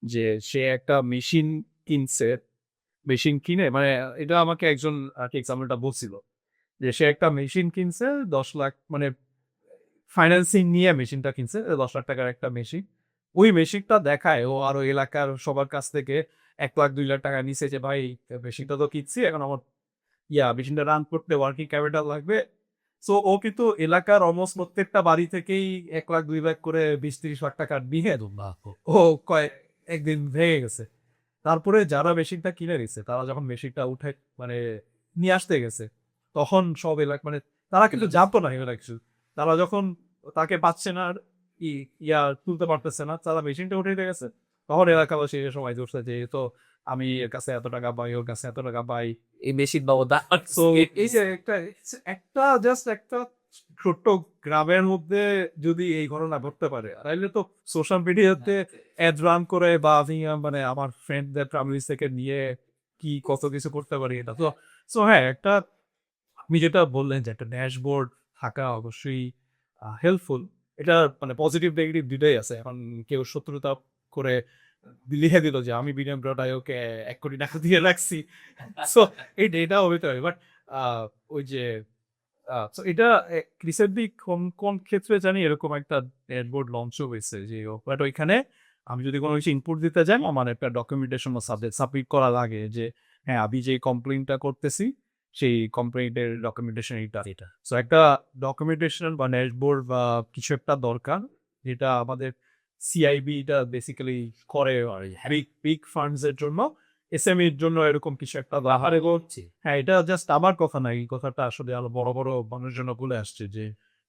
যে সে একটা মেশিন কিনছে, মেশিন কিনে মানে এটা আমাকে একজন এক্সাম্পলটা বলছিল, যে সে একটা মেশিন কিনছে 10 লাখ, মানে ফাইন্যান্সিং নিয়ে মেশিনটা কিনছে 10 লাখ টাকার একটা মেশিন। ওই মেশিনটা দেখায় ও আরো এলাকার সবার কাছ থেকে 1 লাখ 2 লাখ টাকা নিছে, যে ভাই মেশিনটা তো কিনছি, এখন আমার মেশিনটা রান করতে ওয়ার্কিং ক্যাপিটাল লাগবে। সো ও কিন্তু এলাকার অলমোস্ট প্রত্যেকটা বাড়ি থেকেই 1 লাখ 2 লাখ করে 20-30 লাখ টাকা নিয়ে ও কয়েক একদিন ভেঙে গেছে। তারপরে যারা মেশিনটা কিনে নিছে তারা যখন মেশিনটা উঠে মানে নিয়ে আসতে গেছে, তখন সব এলাকা মানে তারা কিন্তু জানতো না এগুলা কিছু। তারা যখন তাকে পাচ্ছে না আর তুলতে পারতেছে না, তারা মেশিনটা উঠে গেছে, তখন এলাকাবাসী সবাই ধরছে যে তো আমি এর কাছে এত টাকা পাই, ওর কাছে এত টাকা পাই। এই মেশিন বাবদ তো এই যে একটা জাস্ট একটা ছোট্ট গ্রামের মধ্যে যদি এই ঘটনা ঘটতে পারে, তাহলে তো সোশ্যাল মিডিয়াতে অ্যাড রান করে বা আমি মানে আমার ফ্রেন্ডদের ফ্যামিলি থেকে নিয়ে কি কত কিছু করতে পারি এটা তো। সো হ্যাঁ, একটা আপনি যেটা বললেন যে একটা ড্যাশবোর্ড থাকা অবশ্যই হেল্পফুল। এটা মানে পজিটিভ নেগেটিভ দুইটাই আছে। এখন কেউ শত্রুতা করে লিখে দিল যে আমি বিনিয়োগ ওকে ৳১,০০,০০,০০০ দিয়ে রাখছি। সো এটাও হইতে পারে। বাট ওই যে সো এটা রিসেন্টলি কোন ক্ষেত্রে জানি এরকম একটা ড্যাশবোর্ড লঞ্চও হয়েছে যে বাট ওইখানে আমি যদি কোনো কিছু ইনপুট দিতে যাই, আমার একটা ডকুমেন্টেশন বা সাবমিট করা লাগে যে হ্যাঁ, আমি যে কমপ্লেইনটা করতেছি সেই কমপ্লেইন্টের ডকুমেন্টেশন এটা। সো একটা ডকুমেন্টেশন বা ড্যাশবোর্ড বা কিছু একটা দরকার, যেটা আমাদের সিআইবি টা বেসিক্যালি করে বিগ ফান্ডস এর জন্য। এসএমই এর জন্য এরকম কিছু একটা দরকার। এবং হ্যাঁ, এটা জাস্ট আমার কথা না, এই কথাটা আসলে আরো বড়, বড় মানুষের জন্য বলে আসছে যে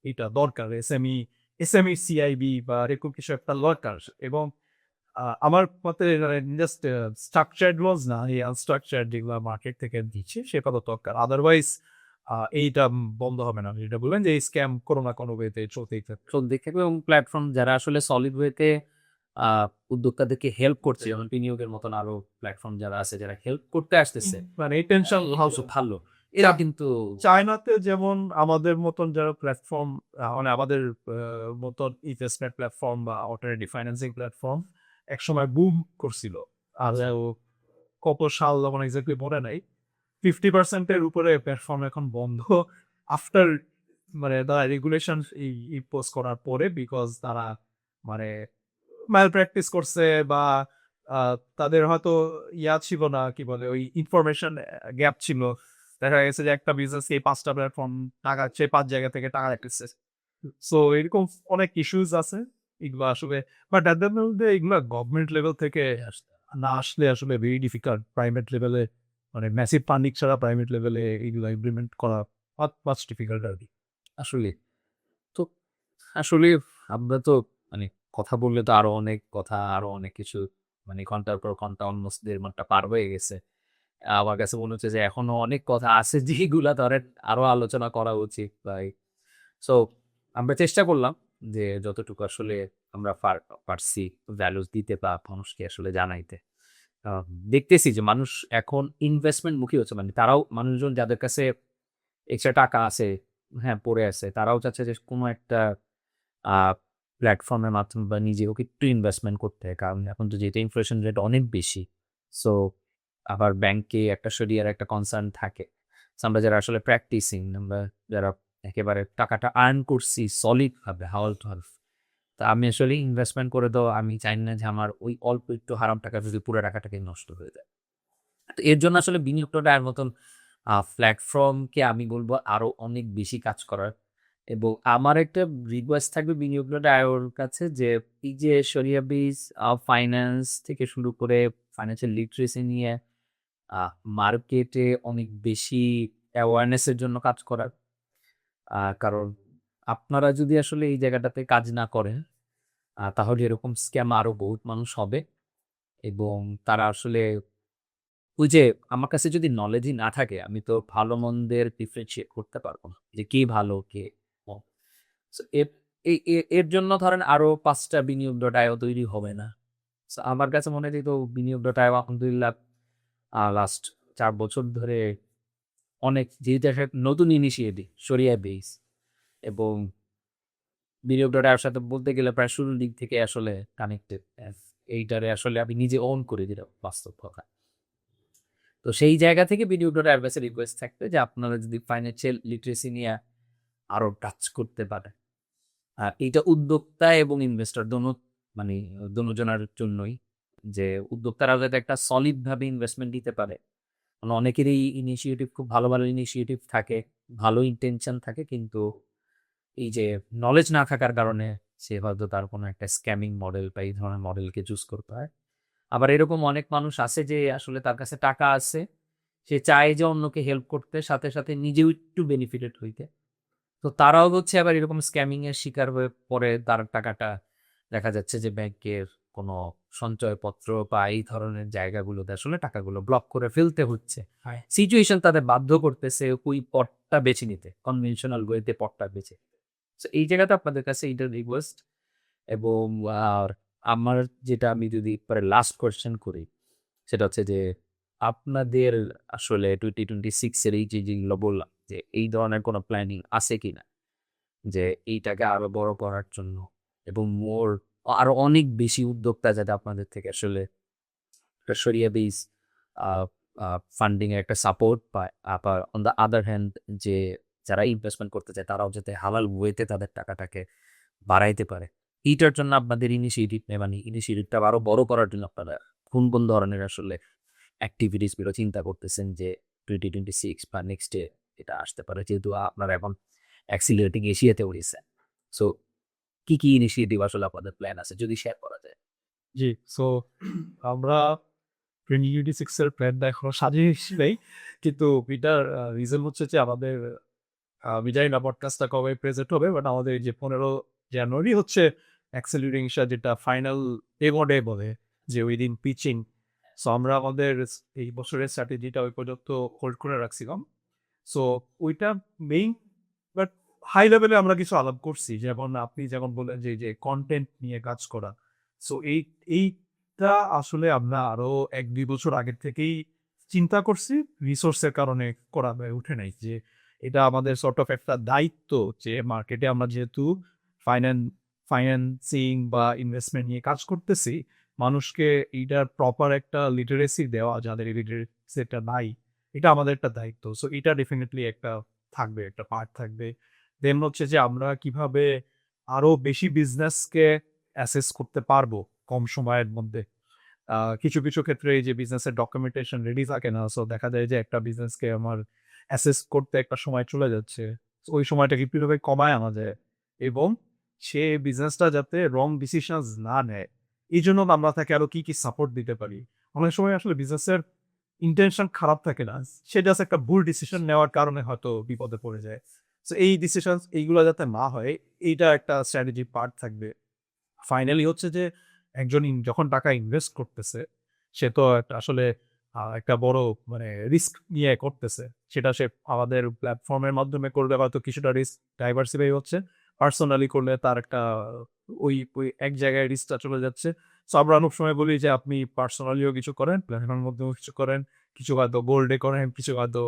এটা দরকার। এসএমই সিআইবি বা এরকম কিছু একটা দরকার। এবং আমার মতে জাস্ট স্ট্রাকচারড লস না, এই আনস্ট্রাকচারড যেগুলা মার্কেট থেকে দিচ্ছে সেগুলো দরকার। আদারওয়াইজ এইটা বন্ধ হবে না। যেটা বললেন যে এই স্ক্যাম কোনো না কোনো ওয়েতে চলতেই থাকবে। চলতেই থাকবে এবং প্ল্যাটফর্ম যারা আসলে সলিড ওয়েতে আ উদ্যোক্তাদেরকে হেল্প করছে, যেমন বিনিয়োগের মতন আরো প্ল্যাটফর্ম যারা আছে যারা হেল্প করতে আসতেছে, মানে এই টেনশন হাউস ভালো। এরা কিন্তু চায়নাতে যেমন আমাদের মতন যারা প্ল্যাটফর্ম মানে আমাদের মতন ইনভেস্টমেন্ট প্ল্যাটফর্ম বা অল্টারনেটিভ ফাইন্যান্সিং প্ল্যাটফর্ম একসময় বুম করছিল। আর কত সাল যখন এক্সাক্টলি মনে নাই, 50% এর উপরে প্ল্যাটফর্ম এখন বন্ধ আফটার মানে তারা রেগুলেশন ইম্পোজ করার পরে, বিকজ তারা মানে ম্যাল প্র্যাকটিস করছে বা তাদের হয়তো ছিল না, কি বলে ওই ইনফরমেশন গ্যাপ ছিল। দেখা গেছে যে একটা বিজনেস এই ৫টা প্ল্যাটফর্ম টাকা সে ৫ জায়গা থেকে টাকা রাখতেছে। সো এরকম অনেক ইস্যুস আছে। এগুলো আসলে but at the end of the day এগুলা গভর্নমেন্ট লেভেল থেকে না আসলে আসলে ভেরি ডিফিকাল্ট। প্রাইভেট লেভেলে মানে ম্যাসিভ ফান্ডিং ছাড়া প্রাইভেট লেভেলে এগুলো ইমপ্লিমেন্ট করা মাচ ডিফিকাল্ট আরকি। আসলে তো আসলে আমরা তো মানে কথা বললে তো আরো অনেক কথা, আরো অনেক কিছু মানে ঘন্টার পর ঘন্টা অলমোস্ট ১.৫ ঘন্টা পার হয়ে গেছে। আমার কাছে মনে হচ্ছে যে এখনো অনেক কথা আছে যেগুলা ধরেন আরো আলোচনা করা উচিত ভাই। সো আমরা চেষ্টা করলাম যে যতটুকু আসলে আমরা পারছি ভ্যালুস দিতে বা মানুষকে আসলে জানাইতে। আ দেখতেছি যে মানুষ এখন ইনভেস্টমেন্ট মুখী হচ্ছে। মানে তারাও মানুষজন যাদের কাছে এক্সট্রা টাকা আছে, হ্যাঁ, পড়ে আছে, তারাও চাচ্ছে যে কোনো একটা আ প্ল্যাটফর্মের মাধ্যমে বা নিজেও একটু ইনভেস্টমেন্ট করতে। কারণ এখন তো যেহেতু ইনফ্লেশন রেট অনেক বেশি। সো আবার ব্যাংকে একটা শরিয়ার একটা কনসার্ন থাকে। সো আমরা যারা আসলে প্র্যাকটিসিং, আমরা যারা একেবারে টাকাটা আর্ন করছি সলিড ভাবে হাওয়াল টু হাওয়াল। তা আমি আসলে ইনভেস্টমেন্ট করে তো আমি চাই না যে আমার ওই অল্প একটু হারাম টাকা যদি পুরো টাকাটাকে নষ্ট হয়ে যায়। তো এর জন্য আসলে বিনিয়োগটার মতন প্ল্যাটফর্মকে আমি বলব আরো অনেক বেশি কাজ করার। এবং আমার একটা রিকোয়েস্ট থাকবে বিনিয়োগটার কাছে যে এই যে শরিয়া বেস ফাইন্যান্স থেকে শুরু করে ফাইন্যান্সিয়াল লিটারেসি নিয়ে মার্কেটে অনেক বেশি অ্যাওয়ারনেস এর জন্য কাজ করার। কারণ আপনারা যদি আসলে এই জায়গাটাতে কাজ না করেন, তাহলে এরকম স্ক্যাম আরো বহুত মানুষ হবে এবং তারা আসলে ওই যে আমার কাছে যদি নলেজই না থাকে, আমি তো ভালো মন্দের ডিফারেনশিয়েট করতে পারবো না। যে কে ভালো কে কম। সো এর জন্য ধরেন আরো ৫ টা বিনিয়োগ ডট আইও তৈরি হবে না। সো আমার কাছে মনে হয় যে তো বিনিয়োগ ডট আইও আলহামদুলিল্লাহ লাস্ট ৪ বছর ধরে অনেক যেহেতু একটা নতুন ইনিশিয়েটিভ শরিয়া বেস এবং বিনিয়োগ ডট আইওর সাথে বলতে গেলে প্রায় শুরুর দিক থেকে আসলে কানেক্টেড। এইটারে আসলে আমি নিজে ওন করি, যেটা বাস্তব কথা। তো সেই জায়গা থেকে বিনিয়োগ ডট আইওর কাছে রিকোয়েস্ট থাকবে যে আপনারা যদি ফাইন্যান্সিয়াল লিটারেসি নিয়ে আরো কাজ করতে পারেন। এইটা উদ্যোক্তা এবং ইনভেস্টর মানে দোনোজনার জন্যই, যে উদ্যোক্তারা যাতে একটা সলিড ভাবে ইনভেস্টমেন্ট দিতে পারে। মানে অনেকেরই ইনিশিয়েটিভ খুব ভালো, ভালো ইনিশিয়েটিভ থাকে, ভালো ইনটেনশন থাকে, কিন্তু এই যে নলেজ না থাকার কারণে সে হয়তো তার কোনো একটা স্ক্যামিং মডেল বা এই ধরনের মডেলকে চুজ করতে হয়। আবার এরকম অনেক মানুষ আছে যে আসলে তার কাছে টাকা আছে, সে চায় যে অন্যকে হেল্প করতে, সাথে সাথে নিজেও একটু বেনিফিটেড হইতে। তো তারাও হচ্ছে আবার এরকম স্ক্যামিং এর শিকার হয়ে পরে তার টাকাটা দেখা যাচ্ছে যে ব্যাংকের কোনো সঞ্চয়পত্র বা এই ধরনের জায়গাগুলোতে আসলে টাকাগুলো ব্লক করে ফেলতে হচ্ছে। হ্যাঁ। সিচুয়েশন তাদের বাধ্য করতেছে ওই পথটা বেছে নিতে, কনভেনশনাল ওয়েতে পথটা বেছে নিতে। সো এই জায়গাতে আপনাদের কাছে এইটা রিকোয়েস্ট। এবং আর আমার যেটা আমি যদি পরে লাস্ট কোয়েশ্চেন করি, সেটা হচ্ছে যে আপনাদের আসলে 2026 এর এই যে যেগুলো বললাম যে এই ধরনের কোনো প্ল্যানিং আছে কিনা? যে এইটাকে আরো বড় করার জন্য এবং আরো অনেক বেশি উদ্যোক্তা যাতে আপনাদের থেকে আসলে একটা শরিয়া বেস আ আ ফান্ডিং এর একটা সাপোর্ট পায়। আবার অন দ্য আদার হ্যান্ড যে যারা ইনভেস্টমেন্ট করতে চায় তারাও যাতে হালাল ওয়েতে তাদের টাকাটাকে বাড়াইতে পারে। এইটার জন্য আপনাদের ইনিশিয়েটিভ নেই, মানে ইনিশিয়েটিভটা আরো বড় করার জন্য আপনারা কোন ধরনের আসলে এক্টিভিটিস গুলো চিন্তা করতেছেন যে 2026 বা নেক্সট ডে এটা আসতে পারে? যেহেতু আপনারা এখন অ্যাক্সিলারেটিং এশিয়াতে উঠেছেন। সো কি ইনিশিয়েটিভ আসলে আপনাদের প্ল্যান আছে যদি শেয়ার করা যায়? জি, সো আমরা 2026 এর প্ল্যানটা এখনো সাজিয়ে নেই। কিন্তু এটার রিজন হচ্ছে যে আমাদের আমি জানি না পডকাস্টটা কবে প্রেজেন্ট হবে। বাট আমাদের এই যে 15 জানুয়ারি হচ্ছে অ্যাক্সিলারেটিং যেটা ফাইনাল ডেমো ডে বলে যে ওইদিন পিচিং। সো আমরা আমাদের এই বছরের স্ট্র্যাটেজিটা ওই পর্যন্ত হোল্ড করে রাখছিলাম। সো ওইটা মেইন বাট হাই লেভেলে আমরা কিছু আলাপ করছি। যেমন আপনি যেমন বললেন যে, এই যে কনটেন্ট নিয়ে কাজ করা। সো এইটা আসলে আমরা আরো ১-২ বছর আগের থেকেই চিন্তা করছি। রিসোর্সের কারণে করা হয়ে ওঠে নাই। যে এটা আমাদের সর্ট অফ একটা দায়িত্ব যে মার্কেটে আমরা যেহেতু ফাইন্যান ফাইন্যান্সিং বা ইনভেস্টমেন্ট নিয়ে কাজ করতেছি, মানুষকে এইটার প্রপার একটা লিটারেসি দেওয়া যাদের এই লিটারেসিটা নাই, এটা আমাদের একটা দায়িত্ব। সো এটা ডেফিনিটলি একটা থাকবে, একটা পার্ট থাকবে। দেন হচ্ছে যে আমরা কিভাবে আরো বেশি বিজনেসকে অ্যাসেস করতে পারবো কম সময়ের মধ্যে। কিছু ক্ষেত্রে এই যে বিজনেসের ডকুমেন্টেশন রেডি থাকে না। সো দেখা যায় যে একটা বিজনেসকে আমার অ্যাসেস করতে একটা সময় চলে যাচ্ছে। So ওই সময়টাকে কিভাবে কমায় আনা যায় এবং সে বিজনেসটা যাতে রং ডিসিশনস না নেয়, এইজন্য আমরা তাকে আরো কি সাপোর্ট দিতে পারি। অনেক সময় আসলে বিজনেসের ইনটেনশন খারাপ থাকে না। সে জাস্ট একটা ভুল ডিসিশন নেওয়ার কারণে হয়তো বিপদে পড়ে যায়। সো এই ডিসিশনস এইগুলা যাতে না হয়, এইটা একটা স্ট্র্যাটেজি পার্ট থাকবে। ফাইনালি হচ্ছে যে একজন যখন টাকা ইনভেস্ট করতেছে, সে তো একটা আসলে একটা বড় মানে রিস্ক নিয়ে করতেছে। সেটা সে আমাদের প্ল্যাটফর্মের মাধ্যমে করলে হয়তো কিছুটা রিস্ক ডাইভার্সিফাই হচ্ছে। পার্সোনালি করলে তার একটা ওই এক জায়গায় রিস্কটা চলে যাচ্ছে। সো আমরা অনেক সময় বলি যে আপনি পার্সোনালিও কিছু করেন, প্ল্যাটফর্মের মধ্যেও কিছু করেন, কিছু হয়তো গোল্ডে করেন, কিছু হয়তো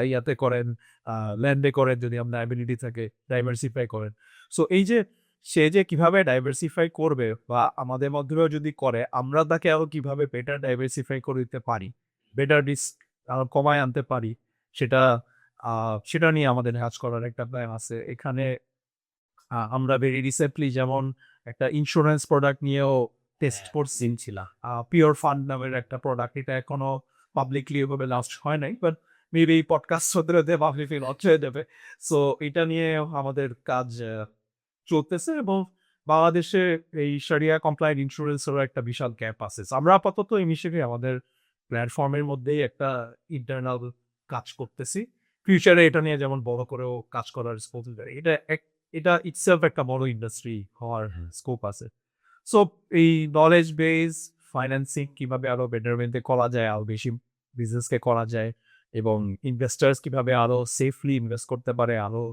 ইয়াতে করেন, ল্যান্ডে করেন যদি আপনার অ্যাবিলিটি থাকে, ডাইভার্সিফাই করেন। সো এই যে সে যে কিভাবে ডাইভার্সিফাই করবে বা আমাদের মাধ্যমেও যদি করে, আমরা তাকে আরো কিভাবে বেটার ডাইভার্সিফাই করে দিতে পারি, বেটার রিস্ক আরো কমায় আনতে পারি, সেটা সেটা নিয়ে আমাদের কাজ করার একটা প্ল্যান আছে। এখানে আমরা ভেরি রিসেন্টলি যেমন একটা ইন্সুরেন্স প্রোডাক্ট নিয়েও টেস্ট করছি। ছিলাম। পিওর ফান্ড নামের একটা প্রোডাক্ট। এটা এখনো পাবলিকলি ওভাবে লঞ্চ হয় নাই। বাট মেবি এই পডকাস্ট হতে, হতে পাবলিকলি লঞ্চ হয়ে যাবে। সো এটা নিয়ে আমাদের কাজ চলতেছে এবং বাংলাদেশে এই শারিয়া কমপ্লায়েন্ট ইন্স্যুরেন্সেরও একটা বিশাল গ্যাপ আছে। So আমরা আপাতত ইনিশিয়ালি আমাদের প্ল্যাটফর্মের মধ্যেই একটা ইন্টারনাল কাজ করতেছি। ফিউচারে এটা নিয়ে যেমন বড় করেও কাজ করার স্কোপ এটা ইটসেলফ একটা বড় ইন্ডাস্ট্রি হওয়ার স্কোপ আছে। সো এই নলেজ বেস ফাইন্যান্সিং কিভাবে আরো বেটার ওয়েতে করা যায়, আরো বেশি বিজনেসকে করা যায় এবং ইনভেস্টার্স কিভাবে আরো সেফলি ইনভেস্ট করতে পারে, আরো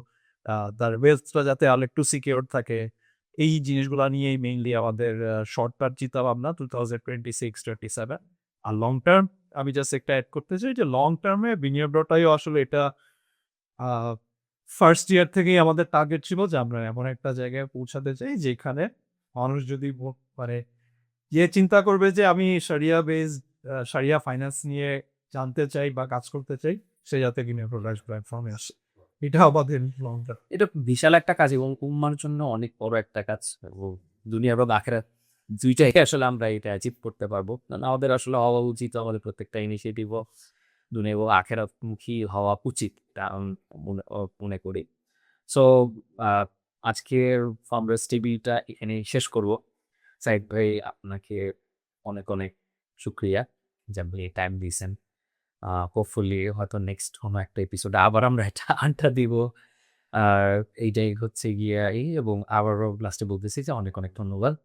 তার ওয়েলথটা যাতে আরো একটু সিকিউর থাকে। এই জিনিসগুলা নিয়েই মেইনলি আমাদের শর্ট টার্ম চিন্তা ভাবনা 2026-27। আর লং টার্ম আমি জাস্ট একটা এড করতে চাই যে লং টার্মে বিনিয়োগটাও আসলে এটা আ ফার্স্ট ইয়ার থেকেই আমাদের টার্গেট ছিল যে আমরা এমন একটা জায়গায় পৌঁছাতে চাই যেখানে মানুষ যদি মানে চিন্তা করবে যে আমি শারিয়া বেসড শারিয়া ফাইন্যান্স নিয়ে জানতে চাই বা কাজ করতে চাই, সে যাতে কিনা প্রোডাক্ট প্ল্যাটফর্মে আসে। এটা আমাদের লং টার্ম। এটা বিশাল একটা কাজ এবং উম্মার জন্য অনেক বড় একটা কাজ এবং দুনিয়া এবং আখেরাত ২ টাই আসলে আমরা এটা অ্যাচিভ করতে পারবো। কারণ আমাদের আসলে হওয়া উচিত আমাদের প্রত্যেকটা ইনিশিয়েটিভও দুনিয়া এবং আখেরাতমুখী হওয়া উচিত। এটা আমি মনে করি। সো আ আজকের ফার্মরেস টিভিটা এখানেই শেষ করব। সাইদ ভাই আপনাকে অনেক শুকরিয়া যে আপনি টাইম দিয়েছেন। হোপফুলি হয়তো নেক্সট কোনো একটা এপিসোডে আবার আমরা একটা আড্ডা দিব। আর এইটাই হচ্ছে গিয়ে এবং আবারও লাস্টে বলতেছি যে অনেক, অনেক ধন্যবাদ।